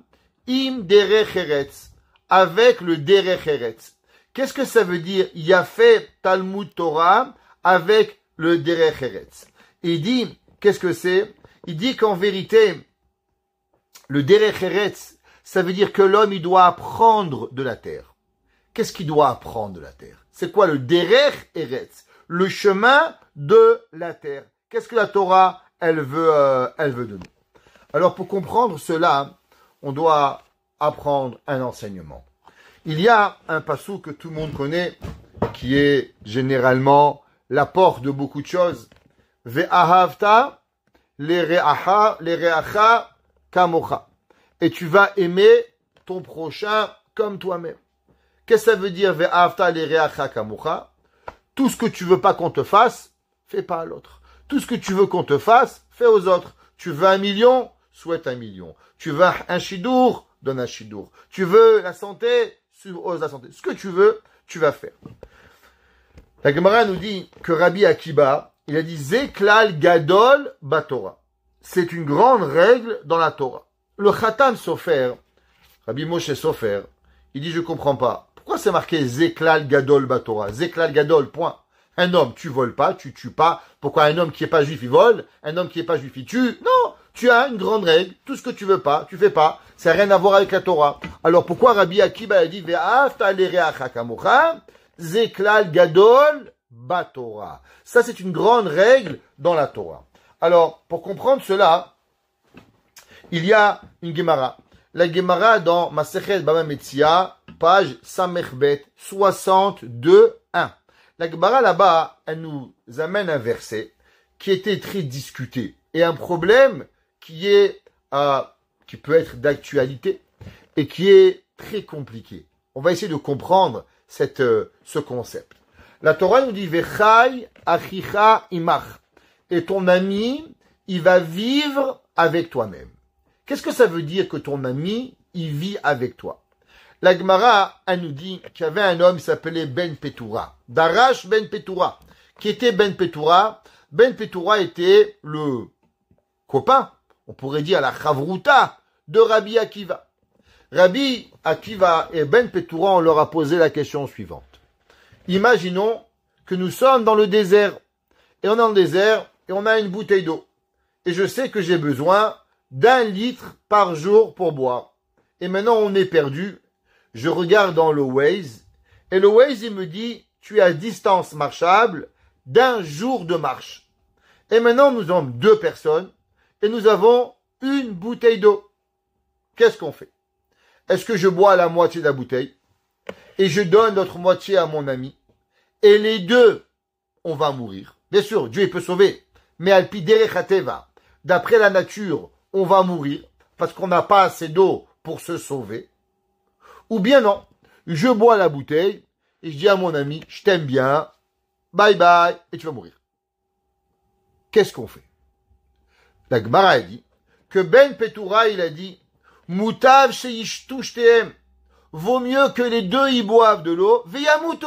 im derech eretz, avec le derech eretz. Qu'est-ce que ça veut dire Yafé Talmud Torah avec le derech eretz. Il dit, qu'est-ce que c'est? Il dit qu'en vérité, le derech eretz, ça veut dire que l'homme, il doit apprendre de la terre. Qu'est-ce qu'il doit apprendre de la terre? C'est quoi le derech eretz? Le chemin de la terre. Qu'est-ce que la Torah, elle veut de nous? Alors, pour comprendre cela, on doit apprendre un enseignement. Il y a un passou que tout le monde connaît, qui est généralement l'apport de beaucoup de choses. Ve'ahavta lereacha kamocha. Et tu vas aimer ton prochain comme toi-même. Qu'est-ce que ça veut dire ve'ahavta lereacha kamocha? Tout ce que tu veux pas qu'on te fasse, fais pas à l'autre. Tout ce que tu veux qu'on te fasse, fais aux autres. Tu veux 1 million, souhaite 1 million. Tu veux un shidour, donne un shidour. Tu veux la santé, ose la santé. Ce que tu veux, tu vas faire. La Gemara nous dit que Rabbi Akiba, il a dit Zeklal Gadol Batora. C'est une grande règle dans la Torah. Le Khatam Sofer, Rabbi Moshe Sofer, il dit je comprends pas. Pourquoi c'est marqué Zeklal Gadol Batora? Zeklal Gadol, point. Un homme, tu voles pas, tu tues pas. Pourquoi un homme qui est pas juif, il vole? Un homme qui est pas juif, il tue? Non! Tu as une grande règle. Tout ce que tu veux pas, tu fais pas. Ça n'a rien à voir avec la Torah. Alors pourquoi Rabbi Akiba a dit Ve'afta lereacha kamocha? Zeklal Gadol Batora. Ça, c'est une grande règle dans la Torah. Alors, pour comprendre cela, il y a une Gemara. La Gemara dans Masechet Baba Metzia, page Samechbet 62.1. La Gemara là-bas, elle nous amène un verset qui était très discuté et un problème qui peut être d'actualité et qui est très compliqué. On va essayer de comprendre ce concept. La Torah nous dit Vechai achicha imach. Et ton ami, il va vivre avec toi-même. Qu'est-ce que ça veut dire que ton ami, il vit avec toi? La Gemara, elle nous dit qu'il y avait un homme qui s'appelait Ben Petura. Darash Ben Petura. Qui était Ben Petura? Ben Petura était le copain, on pourrait dire la chavruta de Rabbi Akiva. Rabbi Akiva et Ben Petura, on leur a posé la question suivante. Imaginons que nous sommes dans le désert. Et on est dans le désert et on a une bouteille d'eau. Et je sais que j'ai besoin d'1 litre par jour pour boire. Et maintenant on est perdu. Je regarde dans le Waze. Et le Waze, il me dit, tu es à distance marchable d'1 jour de marche. Et maintenant nous sommes 2 personnes. Et nous avons une bouteille d'eau. Qu'est-ce qu'on fait? Est-ce que je bois la moitié de la bouteille et je donne l'autre moitié à mon ami et les deux, on va mourir? Bien sûr, Dieu il peut sauver, mais alpi derechateva, d'après la nature, on va mourir parce qu'on n'a pas assez d'eau pour se sauver. Ou bien non, je bois la bouteille et je dis à mon ami, je t'aime bien, bye bye, et tu vas mourir. Qu'est-ce qu'on fait? La Gemara a dit que Ben Petura, il a dit Moutav sheishtu shtehem. Vaut mieux que les deux y boivent de l'eau. Veyamutu.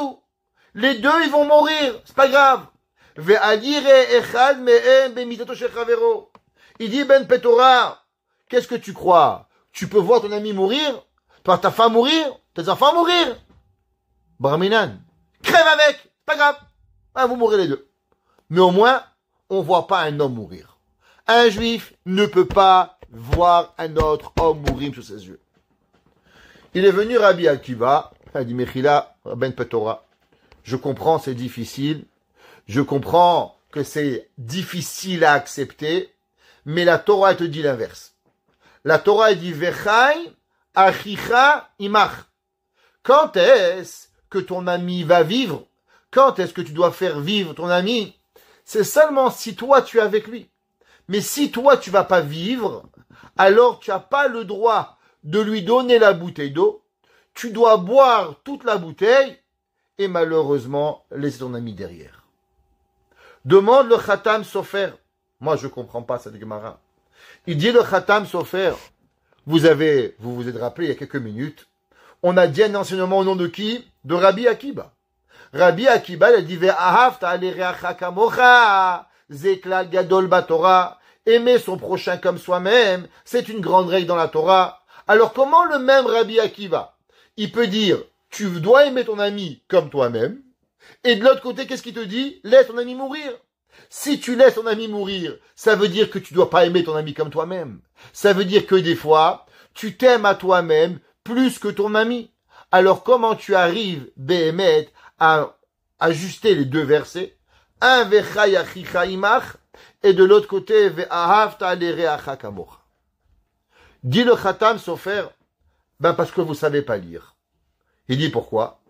Les deux, ils vont mourir. C'est pas grave. Ve'adire echad me'em bemitato shel chavero. Il dit Ben Petura, qu'est-ce que tu crois? Tu peux voir ton ami mourir? Toi, ta femme mourir? Tes enfants mourir? Barminan. Crève avec. C'est pas grave. Ah, vous mourrez les deux. Mais au moins, on voit pas un homme mourir. Un juif ne peut pas voir un autre homme mourir sous ses yeux. Il est venu Rabbi Akiva, il a dit Mechila, Ben Petora, je comprends c'est difficile, je comprends que c'est difficile à accepter, mais la Torah te dit l'inverse. La Torah dit Vechai achicha imach. Quand est-ce que ton ami va vivre? Quand est-ce que tu dois faire vivre ton ami? C'est seulement si toi tu es avec lui. Mais si toi tu vas pas vivre, alors tu n'as pas le droit de lui donner la bouteille d'eau. Tu dois boire toute la bouteille et malheureusement laisser ton ami derrière. Demande le Khatam Sofer. Moi je comprends pas cette Gemara. Il dit le Khatam Sofer. Vous vous êtes rappelé il y a quelques minutes. On a dit un enseignement au nom de qui? De Rabbi Akiba. Rabbi Akiba il a dit Ve'ahavta lereacha kamocha. Zeklal Gadol Batora, aimer son prochain comme soi-même, c'est une grande règle dans la Torah. Alors comment le même Rabbi Akiva, il peut dire, tu dois aimer ton ami comme toi-même, et de l'autre côté, qu'est-ce qu'il te dit? Laisse ton ami mourir. Si tu laisses ton ami mourir, ça veut dire que tu dois pas aimer ton ami comme toi-même. Ça veut dire que des fois, tu t'aimes à toi-même plus que ton ami. Alors comment tu arrives, Béhémet, à ajuster les deux versets? Un vecha yachicha imach, et de l'autre côté, ve'ahavta lereacha kamocha. Dit le Khatam Sofer, parce que vous savez pas lire. Il dit pourquoi?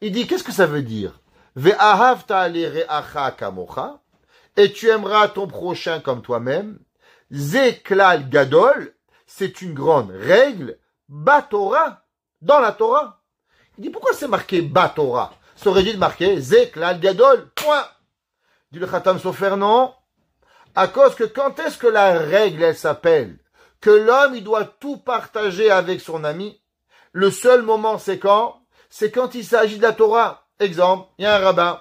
Il dit, qu'est-ce que ça veut dire? Ve'ahavta lereacha kamocha, et tu aimeras ton prochain comme toi-même. Zeklal gadol, c'est une grande règle, Batora, dans la Torah. Il dit, pourquoi c'est marqué Batora? Ça aurait dû marquer Zeklal gadol, point. Dit le Khatam Sofer, non. À cause que quand est-ce que la règle, elle s'appelle que l'homme, il doit tout partager avec son ami? Le seul moment, c'est quand? C'est quand il s'agit de la Torah. Exemple, il y a un rabbin.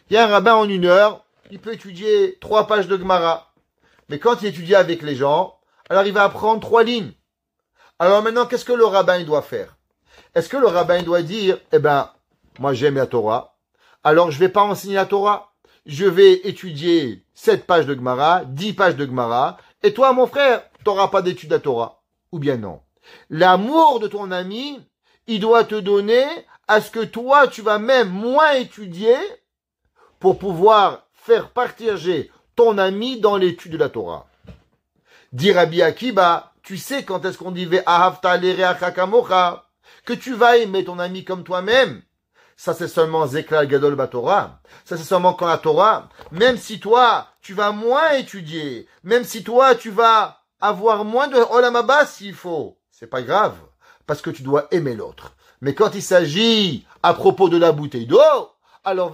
Il y a un rabbin en 1 heure, il peut étudier 3 pages de Gemara. Mais quand il étudie avec les gens, alors il va apprendre 3 lignes. Alors maintenant, qu'est-ce que le rabbin il doit faire? Est-ce que le rabbin il doit dire, moi j'aime la Torah, alors je vais pas enseigner la Torah, je vais étudier 7 pages de Gemara, 10 pages de Gemara, et toi mon frère, t'auras pas d'étude de la Torah? Ou bien non? L'amour de ton ami, il doit te donner à ce que toi tu vas même moins étudier pour pouvoir faire partager ton ami dans l'étude de la Torah. Dit Rabbi Akiba, tu sais quand est-ce qu'on dit ve'ahavta lereacha kamocha, que tu vas aimer ton ami comme toi-même. Ça c'est seulement Zeklal Gadol Batorah. Ça c'est seulement quand la Torah, même si toi tu vas moins étudier, même si toi tu vas avoir moins de Olam Haba s'il faut, c'est pas grave, parce que tu dois aimer l'autre. Mais quand il s'agit à propos de la bouteille d'eau, alors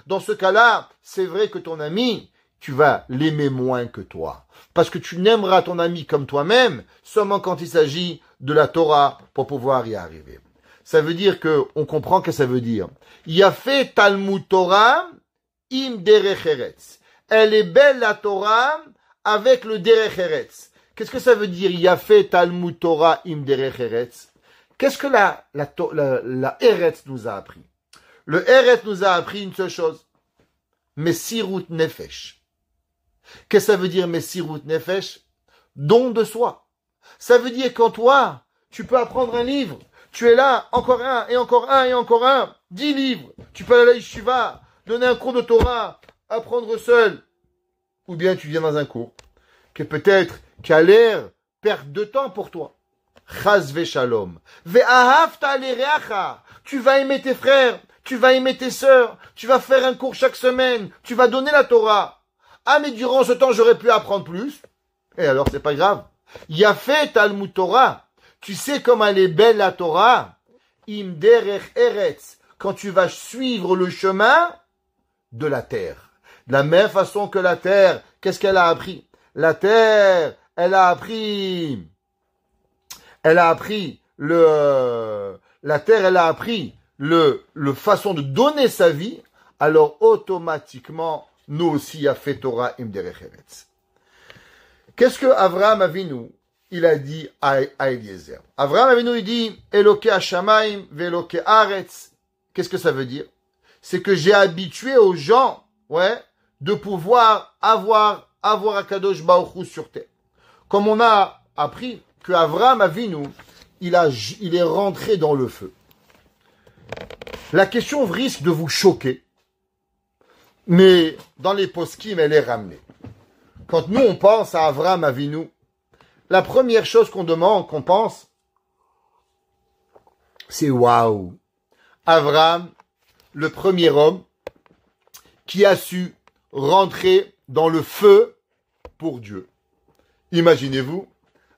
dans ce cas-là, c'est vrai que ton ami, tu vas l'aimer moins que toi. Parce que tu n'aimeras ton ami comme toi-même seulement quand il s'agit de la Torah pour pouvoir y arriver. Ça veut dire que, on comprend que ça veut dire. Yafé Talmud Torah im derech eretz. Elle est belle la Torah avec le derech eretz. Qu'est-ce que ça veut dire Yafé Talmud Torah im derech eretz? Qu'est-ce que la eretz nous a appris? Le eretz nous a appris une seule chose. Messirut nefesh. Qu'est-ce que ça veut dire Messirut nefesh? Don de soi. Ça veut dire qu'en toi, tu peux apprendre un livre. Tu es là, encore un, et encore un, et encore un. 10 livres. Tu peux aller à la yeshiva, donner un cours de Torah, apprendre seul. Ou bien tu viens dans un cours qui peut-être, qui a l'air perte de temps pour toi. Chaz ve-shalom. Ve'ahavta lereacha. Tu vas aimer tes frères, tu vas aimer tes sœurs, tu vas faire un cours chaque semaine, tu vas donner la Torah. Ah, mais durant ce temps, j'aurais pu apprendre plus. Et alors, c'est pas grave. Yafé Talmud Torah. Tu sais comme elle est belle la Torah? Im derech eretz. Quand tu vas suivre le chemin de la terre. De la même façon que la terre, qu'est-ce qu'elle a appris? La terre, elle a appris le façon de donner sa vie, alors automatiquement, nous aussi, Yafé Torah im derech eretz. Qu'est-ce que Avraham Avinu, il a dit à Eliezer? Avraham Avinu, il dit, Eloke Hashamayim ve'Eloke Haaretz. Qu'est-ce que ça veut dire? C'est que j'ai habitué aux gens, de pouvoir avoir Akadosh Baruch Hu sur terre. Comme on a appris que Avraham Avinu, il est rentré dans le feu. La question risque de vous choquer, mais dans les poskim, elle est ramenée. Quand nous, on pense à Avraham Avinu, la première chose qu'on pense, c'est waouh. Avraham, le premier homme qui a su rentrer dans le feu pour Dieu. Imaginez-vous,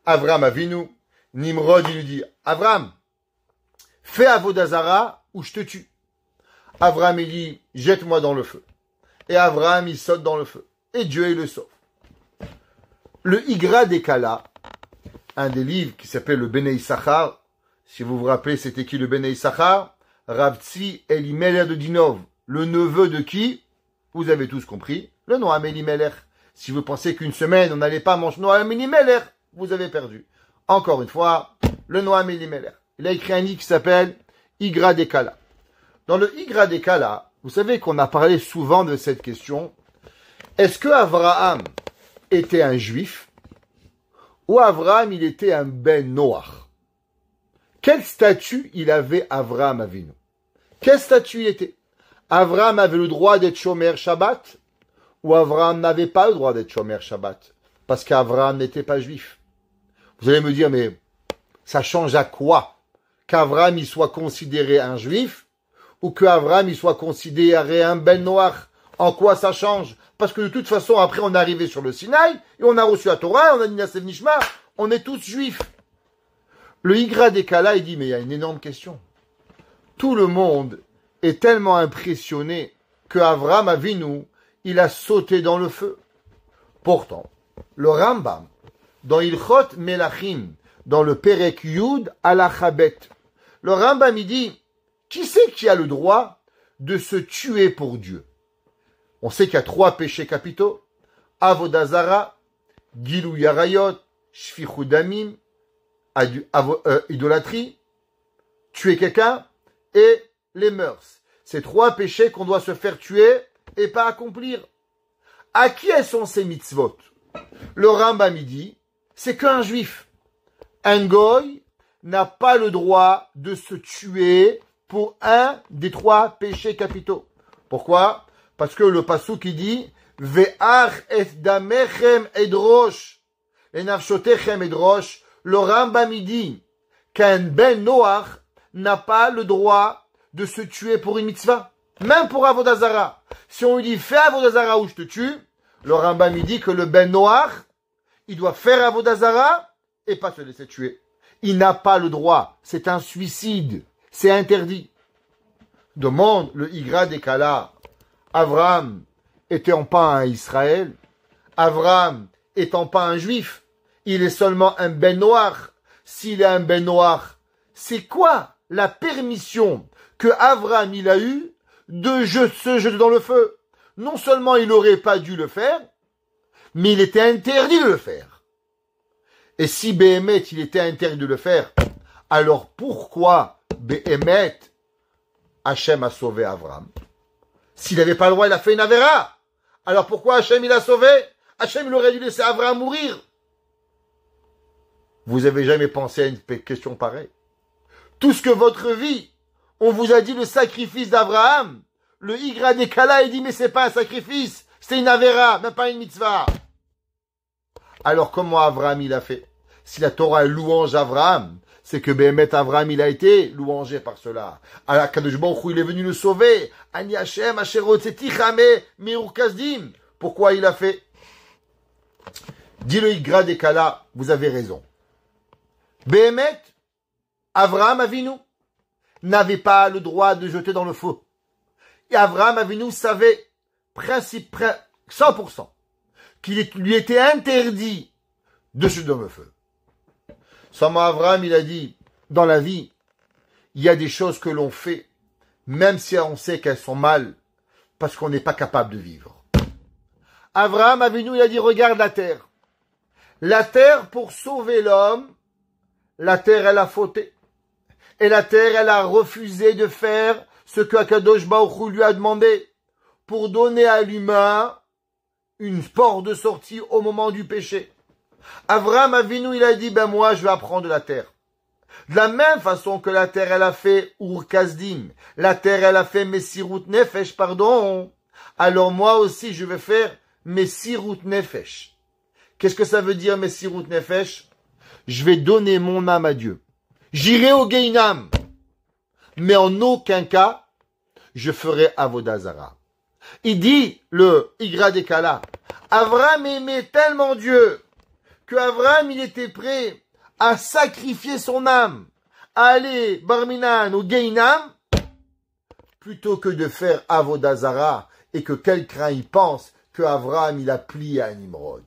Avraham Avinu, Nimrod, il lui dit, Avraham, fais Avodazara ou je te tue. Avraham, il dit, jette-moi dans le feu. Et Avraham, il saute dans le feu. Et Dieu, il le sauve. Le Igra Dekala, un des livres qui s'appelle le Bnei Issachar, si vous vous rappelez, c'était qui le Bnei Issachar? Rav Tzvi Elimelech de Dinov, le neveu de qui? Vous avez tous compris, le Noam Elimelech. Si vous pensez qu'une semaine, on n'allait pas manger Noam Elimelech, vous avez perdu. Encore une fois, le Noam Elimelech. Il a écrit un livre qui s'appelle Igra Dekala. Dans le Igra Dekala, vous savez qu'on a parlé souvent de cette question. Est-ce que Abraham était un juif ou Abraham il était un ben Noach? Quel statut il avait Abraham Avinu? Quel statut il était? Abraham avait le droit d'être Shomer Shabbat ou Abraham n'avait pas le droit d'être Shomer Shabbat parce qu'Abraham n'était pas juif? Vous allez me dire, mais ça change à quoi qu'Abraham il soit considéré un juif ou qu'Abraham il soit considéré un ben Noach? En quoi ça change? Parce que de toute façon, après on est arrivé sur le Sinaï et on a reçu la Torah, on a dit Nasev Nishma, on est tous juifs. Le Igra Dekala, il dit, mais il y a une énorme question. Tout le monde est tellement impressionné que Avraham Avinu, il a sauté dans le feu. Pourtant, le Rambam, dans Ilchot Melachim, dans le Perek Yud Alachabet, le Rambam il dit, qui c'est qui a le droit de se tuer pour Dieu? On sait qu'il y a 3 péchés capitaux, Avodah Zara, Gilou Yarayot, Shfichut Damim, idolâtrie, tuer quelqu'un, et les mœurs. Ces 3 péchés qu'on doit se faire tuer et pas accomplir. À qui sont ces mitzvot? Le Rambam dit, c'est qu'un juif. Un goy n'a pas le droit de se tuer pour un des 3 péchés capitaux. Pourquoi? Parce que le pasuk qui dit Ve'ach et damechem edrosh et nafshotechem edrosh, le Rambam dit qu'un ben Noach n'a pas le droit de se tuer pour une mitzvah, même pour Avodah Zara. Si on lui dit fais Avodah Zara ou je te tue, le Rambam dit que le ben Noach, il doit faire Avodah Zara et pas se laisser tuer. Il n'a pas le droit, c'est un suicide, c'est interdit. Demande le Igra Dekala. Avraham étant pas un Israël, Avraham étant pas un juif, il est seulement un ben Noach. S'il est un ben Noach, c'est quoi la permission que Avraham il a eue de se jeter dans le feu? Non seulement il n'aurait pas dû le faire, mais il était interdit de le faire. Et si Béhémet il était interdit de le faire, alors pourquoi Béhémet Hachem a sauvé Avraham? S'il n'avait pas le droit, il a fait une avéra. Alors pourquoi Hachem il a sauvé? Hachem il aurait dû laisser Avraham mourir. Vous avez jamais pensé à une question pareille? Tout ce que votre vie, on vous a dit le sacrifice d'Avraham. Le Igra Dekala, il dit mais c'est pas un sacrifice, c'est une avéra, même pas une mitzvah. Alors comment Avraham il a fait? Si la Torah louange Avraham, c'est que Béhémet Avraham il a été louangé par cela. Alors Kadosh Baruch Hu, il est venu le sauver. Ani Hashem asher hotzeti chame me'ur kasdim. Pourquoi il a fait? Dit le Igra Dekala, vous avez raison. Béhémet Avraham Avinu n'avait pas le droit de jeter dans le feu. Et Avraham Avinu savait 100% qu'il lui était interdit de jeter dans le feu. Seulement Avraham, il a dit, dans la vie, il y a des choses que l'on fait, même si on sait qu'elles sont mal, parce qu'on n'est pas capable de vivre. Avraham Avinu, il a dit, regarde la terre. La terre, pour sauver l'homme, la terre, elle a fauté. Et la terre, elle a refusé de faire ce que Akadosh Baruch Hu lui a demandé, pour donner à l'humain une porte de sortie au moment du péché. Avraham Avinu, il a dit, ben moi, je vais apprendre de la terre. De la même façon que la terre, elle a fait Ur Kasdim. La terre, elle a fait Messirut Nefesh, pardon. Alors moi aussi, je vais faire Messirut Nefesh. Qu'est-ce que ça veut dire Messirut Nefesh? Je vais donner mon âme à Dieu. J'irai au Geinam. Mais en aucun cas, je ferai Avodah Zara. Il dit, le Igra Dekala, Avraham aimait tellement Dieu, que Avraham, il était prêt à sacrifier son âme, à aller Barminan au Geinam, plutôt que de faire Avodah Zara et que quelqu'un y pense que Avraham, il a plié à Nimrod.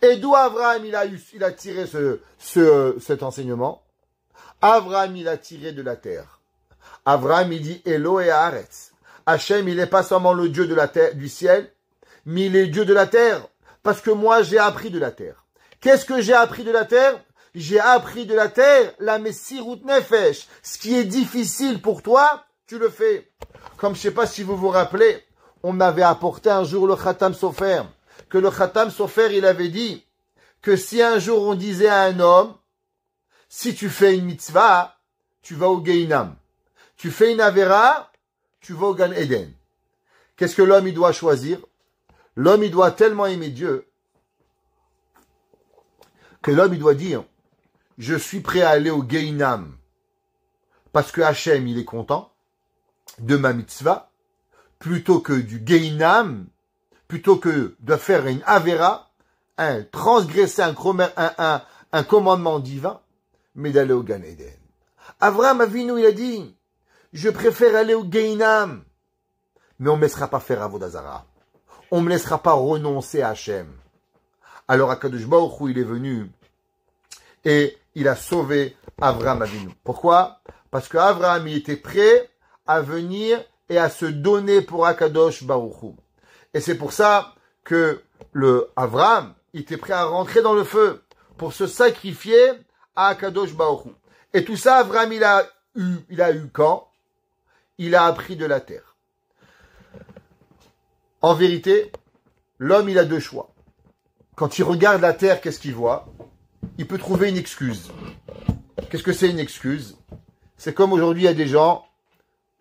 Et d'où Avraham, il a tiré cet enseignement? Avraham, il a tiré de la terre. Avraham, il dit Elo et Haaretz. Hachem, il n'est pas seulement le Dieu de la terre, du ciel, mais il est Dieu de la terre. Parce que moi, j'ai appris de la terre. Qu'est-ce que j'ai appris de la terre? J'ai appris de la terre la Messirut Nefesh. Ce qui est difficile pour toi, tu le fais. Comme je ne sais pas si vous vous rappelez, on m'avait apporté un jour le Khatam Sofer, que le Khatam Sofer, il avait dit que si un jour on disait à un homme, si tu fais une mitzvah, tu vas au Geinam. Tu fais une Avera, tu vas au Gan Eden. Qu'est-ce que l'homme, il doit choisir? L'homme, il doit tellement aimer Dieu que l'homme, il doit dire, je suis prêt à aller au Geinam parce que Hachem, il est content de ma mitzvah, plutôt que du Geinam, plutôt que de faire une Avera, transgresser un commandement divin, mais d'aller au Gan Eden. Avraham Avinu, il a dit, je préfère aller au Geinam, mais on ne me laissera pas faire Avodah Zarah. On ne me laissera pas renoncer à Hachem. Alors Akadosh Baruch Hu, il est venu et il a sauvé Avraham Avinu. Pourquoi? Parce qu'Avraham, il était prêt à venir et à se donner pour Akadosh Baruch Hu. Et c'est pour ça que Avraham, il était prêt à rentrer dans le feu pour se sacrifier à Akadosh Baruch Hu. Et tout ça, Avraham, il a eu quand? Il a appris de la terre. En vérité, l'homme, il a deux choix. Quand il regarde la terre, qu'est-ce qu'il voit? Il peut trouver une excuse. Qu'est-ce que c'est une excuse? C'est comme aujourd'hui, il y a des gens,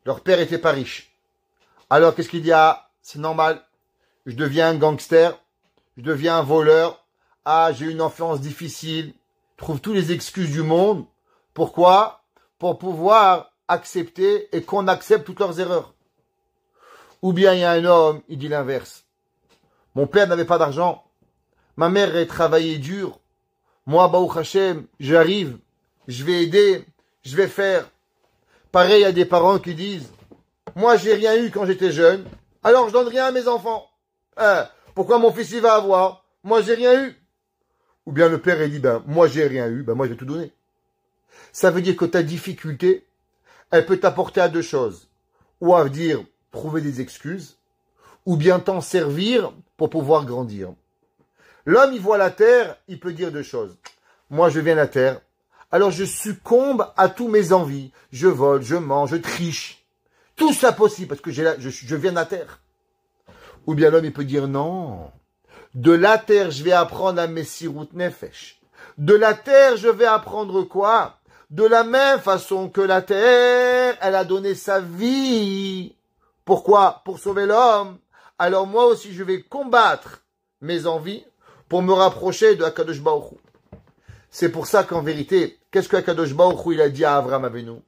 leur père était pas riche. Alors, qu'est-ce qu'il dit? Ah, c'est normal. Je deviens un gangster. Je deviens un voleur. Ah, j'ai une enfance difficile. Trouve tous les excuses du monde. Pourquoi? Pour pouvoir accepter et qu'on accepte toutes leurs erreurs. Ou bien il y a un homme, il dit l'inverse. Mon père n'avait pas d'argent. Ma mère a travaillé dur. Moi, Baruch Hashem, j'arrive. Je vais aider. Je vais faire. Pareil, il y a des parents qui disent, moi, j'ai rien eu quand j'étais jeune. Alors, je donne rien à mes enfants. Pourquoi mon fils, il va avoir? Moi, j'ai rien eu. Ou bien le père, il dit, moi, j'ai rien eu. Moi, je vais tout donner. Ça veut dire que ta difficulté, elle peut t'apporter à deux choses. Ou à dire, trouver des excuses, ou bien t'en servir pour pouvoir grandir. L'homme, il voit la terre, il peut dire deux choses. Moi, je viens de la terre, alors je succombe à tous mes envies. Je vole, je mange, je triche. Tout ça possible, parce que je viens de la terre. Ou bien l'homme, il peut dire non. De la terre, je vais apprendre à Messirut Nefesh. De la terre, je vais apprendre quoi? De la même façon que la terre, elle a donné sa vie. Pourquoi? Pour sauver l'homme. Alors moi aussi, je vais combattre mes envies pour me rapprocher de Akadosh Baruch Hu. C'est pour ça qu'en vérité, qu'est-ce que Akadosh Baruch Hu, il a dit à Avraham Avinu?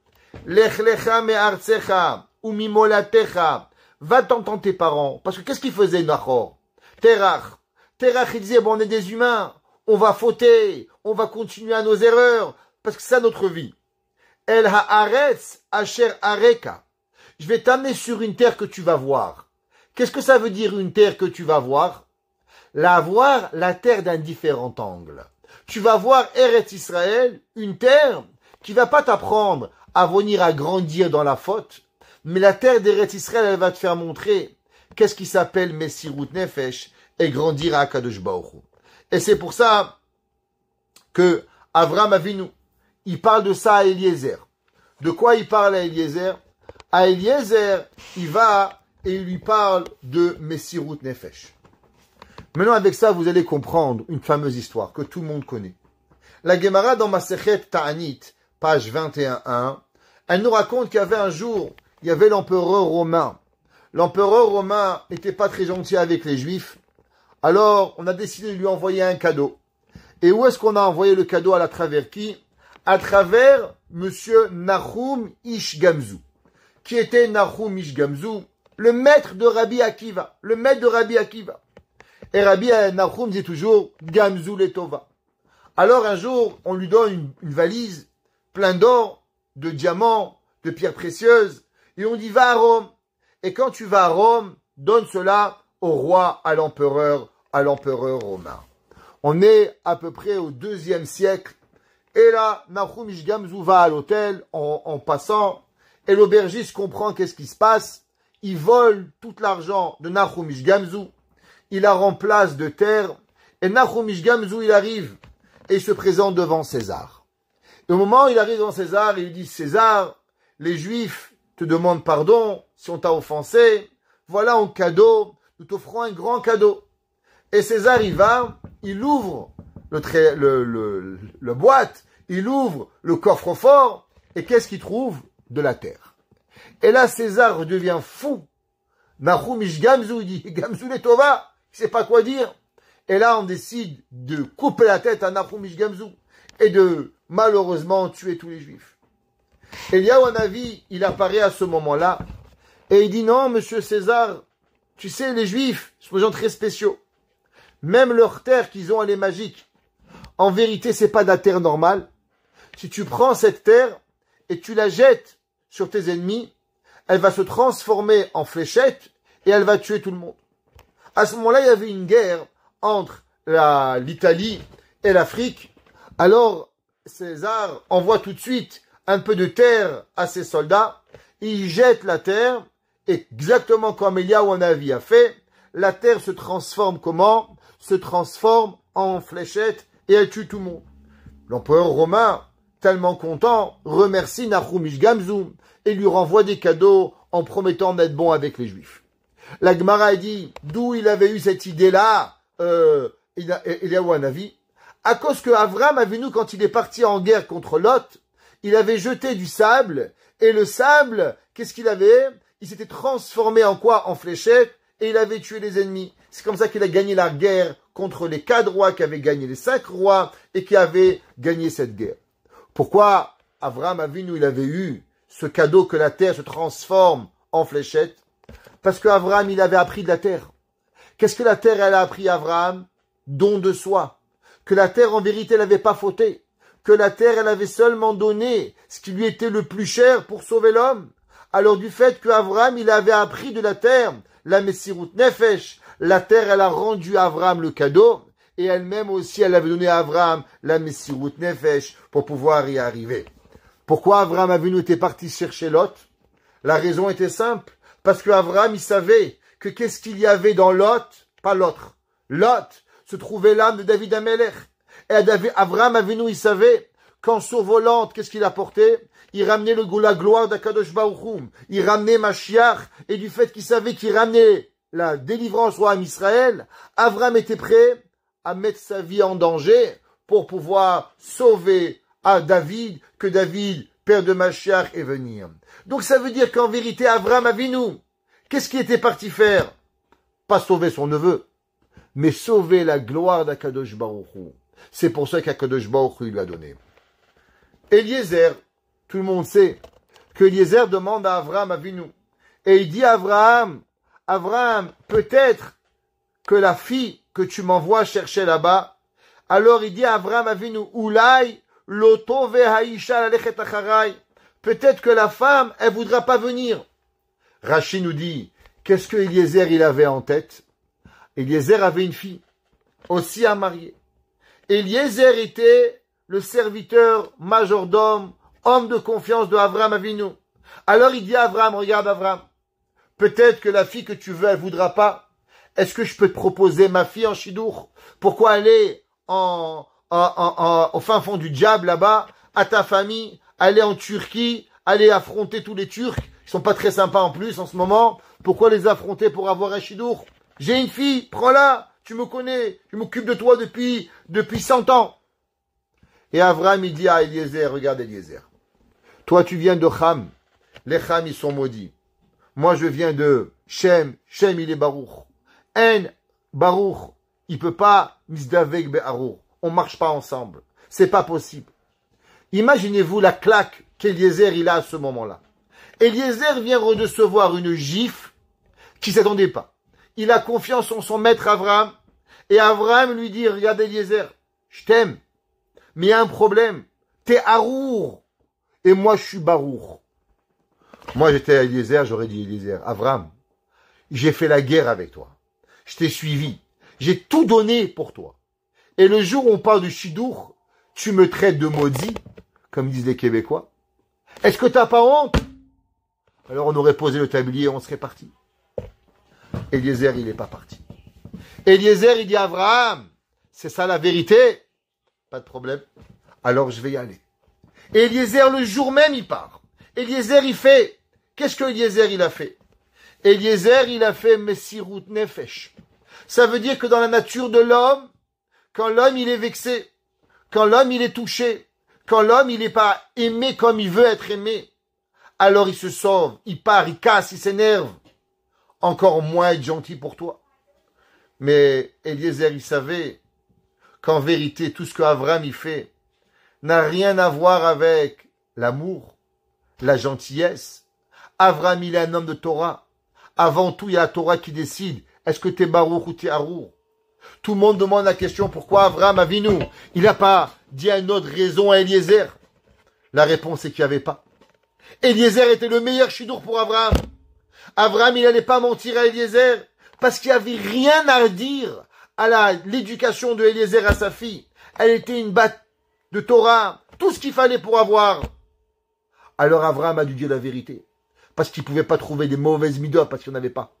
Lech lecha me'artzecha ou mimolatecha. Va-t'en dans tes parents. Parce que qu'est-ce qu'il faisait Nahor? Terach, il disait, bon, on est des humains. On va fauter. On va continuer à nos erreurs. Parce que c'est ça notre vie. El haaretz asher areka. Je vais t'amener sur une terre que tu vas voir. Qu'est-ce que ça veut dire une terre que tu vas voir? La terre d'un différent angle. Tu vas voir Eretz Israël, une terre qui va pas t'apprendre à venir à grandir dans la faute, mais la terre d'Eretz Israël, elle va te faire montrer qu'est-ce qui s'appelle Messirut Nefesh et grandir à Akadosh Baruch Hu. Et c'est pour ça que Avraham Avinu, il parle de ça à Eliezer. De quoi il parle à Eliezer? À Eliezer, il va et il lui parle de Messirut Nefesh. Maintenant, avec ça, vous allez comprendre une fameuse histoire que tout le monde connaît. La Gemara dans Masechet Ta'anit, page 21.1, elle nous raconte qu'il y avait un jour, il y avait l'empereur romain. L'empereur romain n'était pas très gentil avec les Juifs. Alors, on a décidé de lui envoyer un cadeau. Et où est-ce qu'on a envoyé le cadeau? À travers qui? À travers Monsieur Nahum Ish Gamzu. Qui était Nahum Ish Gamzu? Le maître de Rabbi Akiva. Le maître de Rabbi Akiva. Et Rabbi Nahum disait toujours Gamzu Letova. Alors un jour, on lui donne une valise pleine d'or, de diamants, de pierres précieuses. Et on dit va à Rome. Et quand tu vas à Rome, donne cela au roi, à l'empereur romain. On est à peu près au 2e siècle. Et là, Nahum Ish Gamzu va à l'hôtel en passant. Et l'aubergiste comprend qu'est-ce qui se passe. Il vole tout l'argent de Nahum Ish Gamzu. Il la remplace de terre. Et Nahum Ish Gamzu, il arrive. Et il se présente devant César. Et au moment où il arrive devant César, il lui dit, César, les Juifs te demandent pardon si on t'a offensé. voilà en cadeau, nous t'offrons un grand cadeau. Et César, il ouvre le boîte, il ouvre le coffre-fort, et qu'est-ce qu'il trouve? De la terre. Et là, César devient fou. Nachumish Gamzou, il dit, Gamzou les Tova, il sait pas quoi dire. Et là, on décide de couper la tête à Nachumish Gamzou, et de, malheureusement, tuer tous les Juifs. Eliyahu Hanavi, il apparaît à ce moment-là, et il dit, non, monsieur César, tu sais, les Juifs sont des gens très spéciaux. Même leur terre qu'ils ont, elle est magique. En vérité, c'est pas de la terre normale. Si tu prends cette terre et tu la jettes sur tes ennemis, elle va se transformer en fléchette et elle va tuer tout le monde. À ce moment-là, il y avait une guerre entre l'Italie et l'Afrique. Alors, César envoie tout de suite un peu de terre à ses soldats. Il jette la terre, et exactement comme Eliyahu Hanavi a fait, la terre se transforme comment? Se transforme en fléchette et elle tue tout le monde. L'empereur romain, tellement content, remercie Nachumish Gamzou et lui renvoie des cadeaux en promettant d'être bon avec les Juifs. La Gemara dit d'où il avait eu cette idée-là, Eliyahu Hanavi, à cause que Avram Avinu, quand il est parti en guerre contre Lot, il avait jeté du sable, et le sable, qu'est-ce qu'il avait? Il s'était transformé en quoi? En fléchette, et il avait tué les ennemis. C'est comme ça qu'il a gagné la guerre contre les 4 rois qui avaient gagné les 5 rois et qui avaient gagné cette guerre. Pourquoi Avram Avinu, il avait eu ce cadeau que la terre se transforme en fléchette? Parce qu'Avram, il avait appris de la terre. Qu'est-ce que la terre, elle a appris à Avram? Don de soi. Que la terre, en vérité, elle n'avait pas fauté. Que la terre, elle avait seulement donné ce qui lui était le plus cher pour sauver l'homme. Alors du fait qu'Avram, il avait appris de la terre, la Messirut Nefesh, la terre, elle a rendu à Avram le cadeau, et elle-même aussi, elle avait donné à Avram la Messirut Nefesh pour pouvoir y arriver. Pourquoi Avram Avinu était parti chercher Lot? La raison était simple, parce qu'Avram, il savait que qu'est-ce qu'il y avait dans Lot, pas l'autre. Lot se trouvait l'âme de David Amelech. Et Avram Avinu, il savait qu'en survolant, qu'est-ce qu'il apportait? Il ramenait la gloire d'Akadosh Baruch Hu. Il ramenait Mashiach, et du fait qu'il savait qu'il ramenait la délivrance au Ham Israël, Avram était prêt à mettre sa vie en danger pour pouvoir sauver à David, que David, père de Mashiach, est venir. Donc ça veut dire qu'en vérité, Avram Avinu, qu'est-ce qu'il était parti faire? Pas sauver son neveu, mais sauver la gloire d'Akadosh Baruch Hu. C'est pour ça qu'Akadosh Baruch Hu lui a donné. Eliezer, tout le monde sait que Eliezer demande à Avram Avinu. Et il dit à Avraham, peut-être que la fille que tu m'envoies chercher là-bas, alors il dit à Avram Avinu, Oulai, loto vehaisha lalechet acharai. Peut-être que la femme, elle voudra pas venir. Rashi nous dit, qu'est-ce que Eliezer il avait en tête? Eliezer avait une fille, aussi à marier. Eliezer était le serviteur majordome, homme de confiance de Avram Avinu. Alors il dit à Avram, regarde Avram, peut-être que la fille que tu veux, elle voudra pas. Est-ce que je peux te proposer ma fille en Shidour? Pourquoi aller au fin fond du diable là-bas, à ta famille, aller en Turquie, aller affronter tous les Turcs, qui sont pas très sympas en plus en ce moment. Pourquoi les affronter pour avoir un Shidour? J'ai une fille, prends-la, tu me connais, je m'occupe de toi depuis 100 ans. Et Avram, il dit à Eliezer, regarde Eliezer, toi tu viens de Cham, les Cham ils sont maudits. Moi je viens de Shem, Shem il est Baruch. En, Baruch, il peut pas misdavek be'arur. On marche pas ensemble. C'est pas possible. Imaginez-vous la claque qu'Eliezer il a à ce moment-là. Eliezer vient recevoir une gifle qui s'attendait pas. Il a confiance en son maître Avraham. Et Avraham lui dit, regarde Eliezer, je t'aime. Mais il y a un problème. T'es Arour. Et moi, je suis Barour. Moi, j'étais à Eliezer, j'aurais dit Eliezer, Avraham, j'ai fait la guerre avec toi. Je t'ai suivi. J'ai tout donné pour toi. Et le jour où on parle du Shidour, tu me traites de maudit, comme disent les Québécois. Est-ce que t'as pas honte? Alors on aurait posé le tablier et on serait parti. Eliezer, il n'est pas parti. Eliezer, il dit à Avraham, c'est ça la vérité? Pas de problème. Alors je vais y aller. Eliezer, le jour même, il part. Eliezer, il fait. Qu'est-ce que Eliezer, il a fait? Eliezer, il a fait Messirut Nefesh. Ça veut dire que dans la nature de l'homme, quand l'homme il est vexé, quand l'homme il est touché, quand l'homme il n'est pas aimé comme il veut être aimé, alors il se sauve, il part, il casse, il s'énerve. Encore moins être gentil pour toi. Mais Eliezer, il savait qu'en vérité, tout ce qu'Abraham il fait n'a rien à voir avec l'amour, la gentillesse. Abraham, il est un homme de Torah. Avant tout, il y a la Torah qui décide. Est-ce que t'es Baruch ou t'es Harour? Tout le monde demande la question, pourquoi Abraham Avinu, il n'a pas dit une autre raison à Eliezer? La réponse est qu'il n'y avait pas. Eliezer était le meilleur chidour pour Abraham. Abraham, il n'allait pas mentir à Eliezer parce qu'il n'y avait rien à dire à l'éducation de Eliezer à sa fille. Elle était une batte de Torah, tout ce qu'il fallait pour avoir. Alors Abraham a dû dire la vérité parce qu'il ne pouvait pas trouver des mauvaises midotes parce qu'il n'y en avait pas.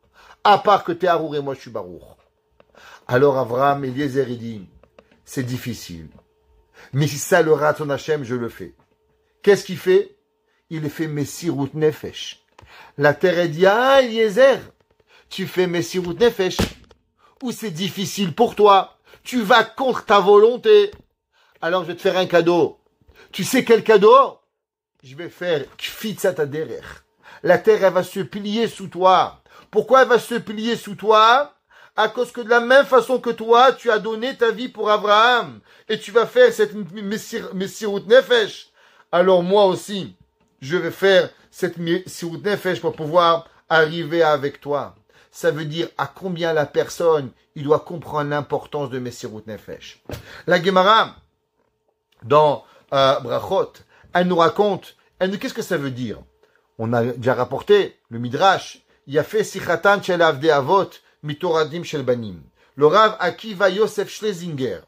À part que t'es Harour et moi je suis Barour. Alors Abraham, Eliezer, il dit, c'est difficile. Mais si ça le rate son Hachem, je le fais. Qu'est-ce qu'il fait? Il fait Messirut Nefesh. La terre, elle dit, ah, Eliezer, tu fais Messirut Nefesh. Ou c'est difficile pour toi. Tu vas contre ta volonté. Alors je vais te faire un cadeau. Tu sais quel cadeau? Je vais faire Kfitsat Aderer. La terre, elle va se plier sous toi. Pourquoi elle va se plier sous toi? À cause que de la même façon que toi, tu as donné ta vie pour Abraham. Et tu vas faire cette Messirut Nefesh. Alors moi aussi, je vais faire cette Messirut Nefesh pour pouvoir arriver avec toi. Ça veut dire à combien la personne, il doit comprendre l'importance de Messirut Nefesh. La Gemara, dans Brachot, elle nous raconte, qu'est-ce que ça veut dire? On a déjà rapporté, le Midrash, il a fait Sichatan shel Avdei Avot, Mitoradim shel Banim. Le Rav Akiva Yosef Schlesinger,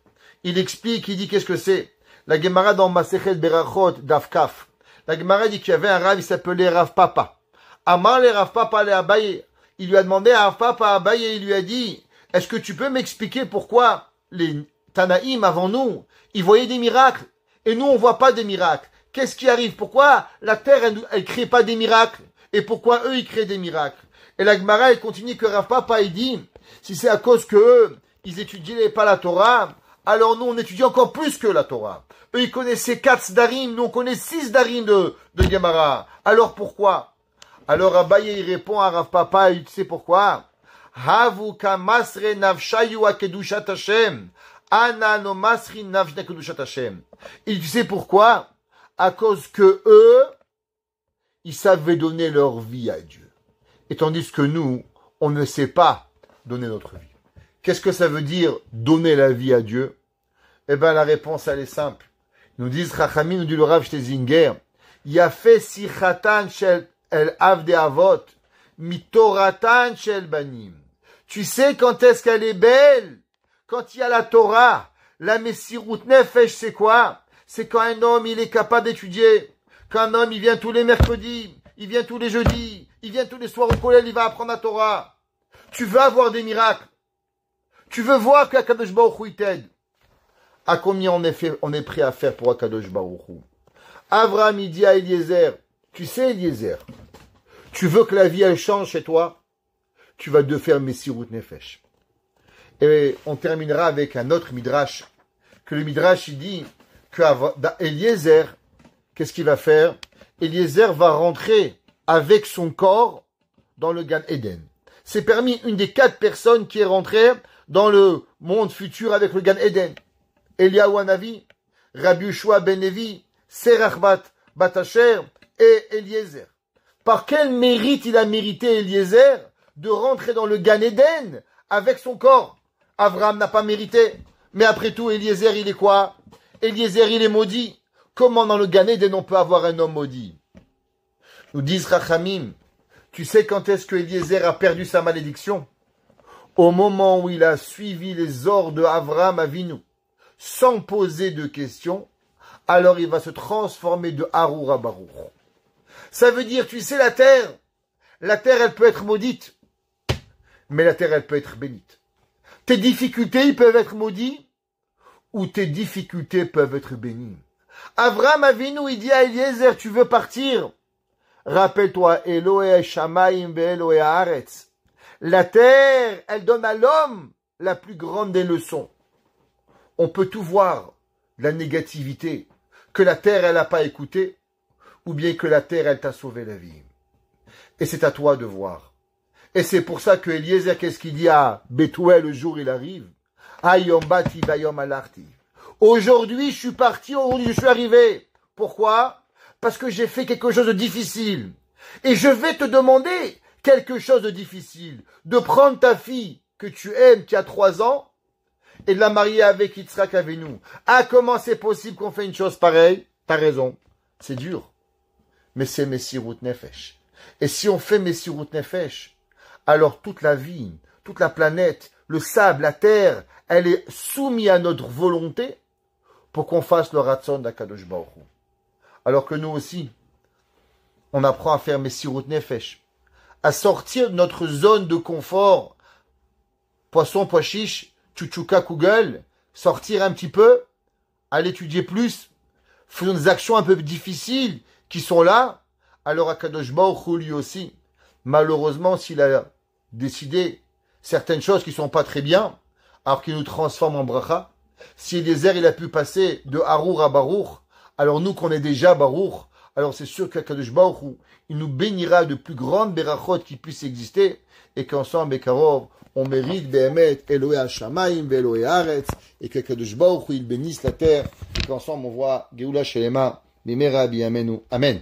il explique, il dit qu'est-ce que c'est? La Gemara dans Masechet Berachot d'Afkaf. La Gemara dit qu'il y avait un Rav, il s'appelait Rav Papa. Amar le Rav Papa le Abaye. Il lui a demandé à Rav Papa Abaye, il lui a dit, est-ce que tu peux m'expliquer pourquoi les Tanaïm avant nous, ils voyaient des miracles et nous on voit pas des miracles? Qu'est-ce qui arrive? Pourquoi la terre elle crée pas des miracles? Et pourquoi eux ils créent des miracles? Et la Gemara elle continue que Rav Papa il dit, si c'est à cause que eux, ils étudiaient pas la Torah, alors nous on étudie encore plus que la Torah. Eux ils connaissaient 4 Sdarim, nous on connaît 6 Sdarim de Gemara. Alors pourquoi? Alors Abaye il répond à Rav Papa, il sait pourquoi? Havu kamasre navshayu akedushat Hashem. Ana no masri navshna kedushat Hashem. Il sait pourquoi? À cause que eux, ils savaient donner leur vie à Dieu. Et tandis que nous, on ne sait pas donner notre vie. Qu'est-ce que ça veut dire donner la vie à Dieu? Eh bien, la réponse, elle est simple. Nous disent Chachamim, nous dit le Rav Schlesinger, Yafé sichatan shel el avdei avot, mitoratan shel banim. Tu sais quand est-ce qu'elle est belle? Quand il y a la Torah. La Messirut Nefesh, c'est quoi? C'est quand un homme, il est capable d'étudier. Quand un homme, il vient tous les mercredis, il vient tous les jeudis, il vient tous les soirs au collège, il va apprendre la Torah. Tu veux avoir des miracles. Tu veux voir qu'Akadosh Baruch Hu t'aide. À combien on est prêt à faire pour Akadosh Baruch Hu? Abraham, il dit à Eliezer, tu sais Eliezer, tu veux que la vie, elle change chez toi? Tu vas devoir faire Messirut Nefesh. Et on terminera avec un autre Midrash, que le Midrash, il dit, que Eliezer, qu'est-ce qu'il va faire? Eliezer va rentrer avec son corps dans le Gan Eden. C'est permis une des 4 personnes qui est rentrée dans le monde futur avec le Gan Eden. Eliyahu Hanavi, Rabbi Yoshua ben Levi, Serach bat Asher et Eliezer. Par quel mérite il a mérité Eliezer de rentrer dans le Gan Eden avec son corps? Abraham n'a pas mérité. Mais après tout, Eliezer, il est quoi? Eliezer, il est maudit. Comment dans le Gan Eden on peut avoir un homme maudit? Nous disent Chachamim, tu sais quand est-ce que Eliezer a perdu sa malédiction? Au moment où il a suivi les ordres de Avraham Avinu, sans poser de questions, alors il va se transformer de Harour à Barour. Ça veut dire, tu sais, la terre, elle peut être maudite, mais la terre, elle peut être bénite. Tes difficultés, ils peuvent être maudits, ou tes difficultés peuvent être bénies. Avraham Avinu, il dit à Eliezer, tu veux partir? Rappelle-toi, Elohe Shamayim ve'Elohe Haaretz. La terre, elle donne à l'homme la plus grande des leçons. On peut tout voir, la négativité, que la terre, elle n'a pas écouté, ou bien que la terre, elle t'a sauvé la vie. Et c'est à toi de voir. Et c'est pour ça que Eliezer, qu'est-ce qu'il dit à Bethuel le jour où il arrive? Ayom bati vayom alarti. Aujourd'hui, je suis parti, aujourd'hui, je suis arrivé. Pourquoi? Parce que j'ai fait quelque chose de difficile. Et je vais te demander quelque chose de difficile. De prendre ta fille que tu aimes, qui a 3 ans, et de la marier avec Yitzhak Avinu. Ah, comment c'est possible qu'on fait une chose pareille? T'as raison. C'est dur. Mais c'est Messirut Nefesh. Et si on fait Messirut Nefesh, alors toute la vie, toute la planète, le sable, la terre, elle est soumise à notre volonté pour qu'on fasse le Ratzon d'Akadosh Baruch Hu. Alors que nous aussi, on apprend à faire Messirut Nefesh, à sortir de notre zone de confort, poisson, pois chiche, tchouchouka, kugel, sortir un petit peu, aller étudier plus, faisons des actions un peu difficiles qui sont là, alors Akadosh Baruch Hu lui aussi, malheureusement, s'il a décidé certaines choses qui sont pas très bien, alors qu'il nous transforme en bracha, si Eliezer il a pu passer de Harour à Baruch, alors nous qu'on est déjà Baruch, alors c'est sûr qu'Akadosh Baruch Hu, il nous bénira de plus grandes berachot qui puissent exister, et qu'ensemble, Bekarov, on mérite Behemet, Elohe Hashamayim, Elohe Haaretz, et qu'Akadosh Baruch Hu, il bénisse la terre, et qu'ensemble on voit Geoula Shelema, Bimera Biyamenu. Amen.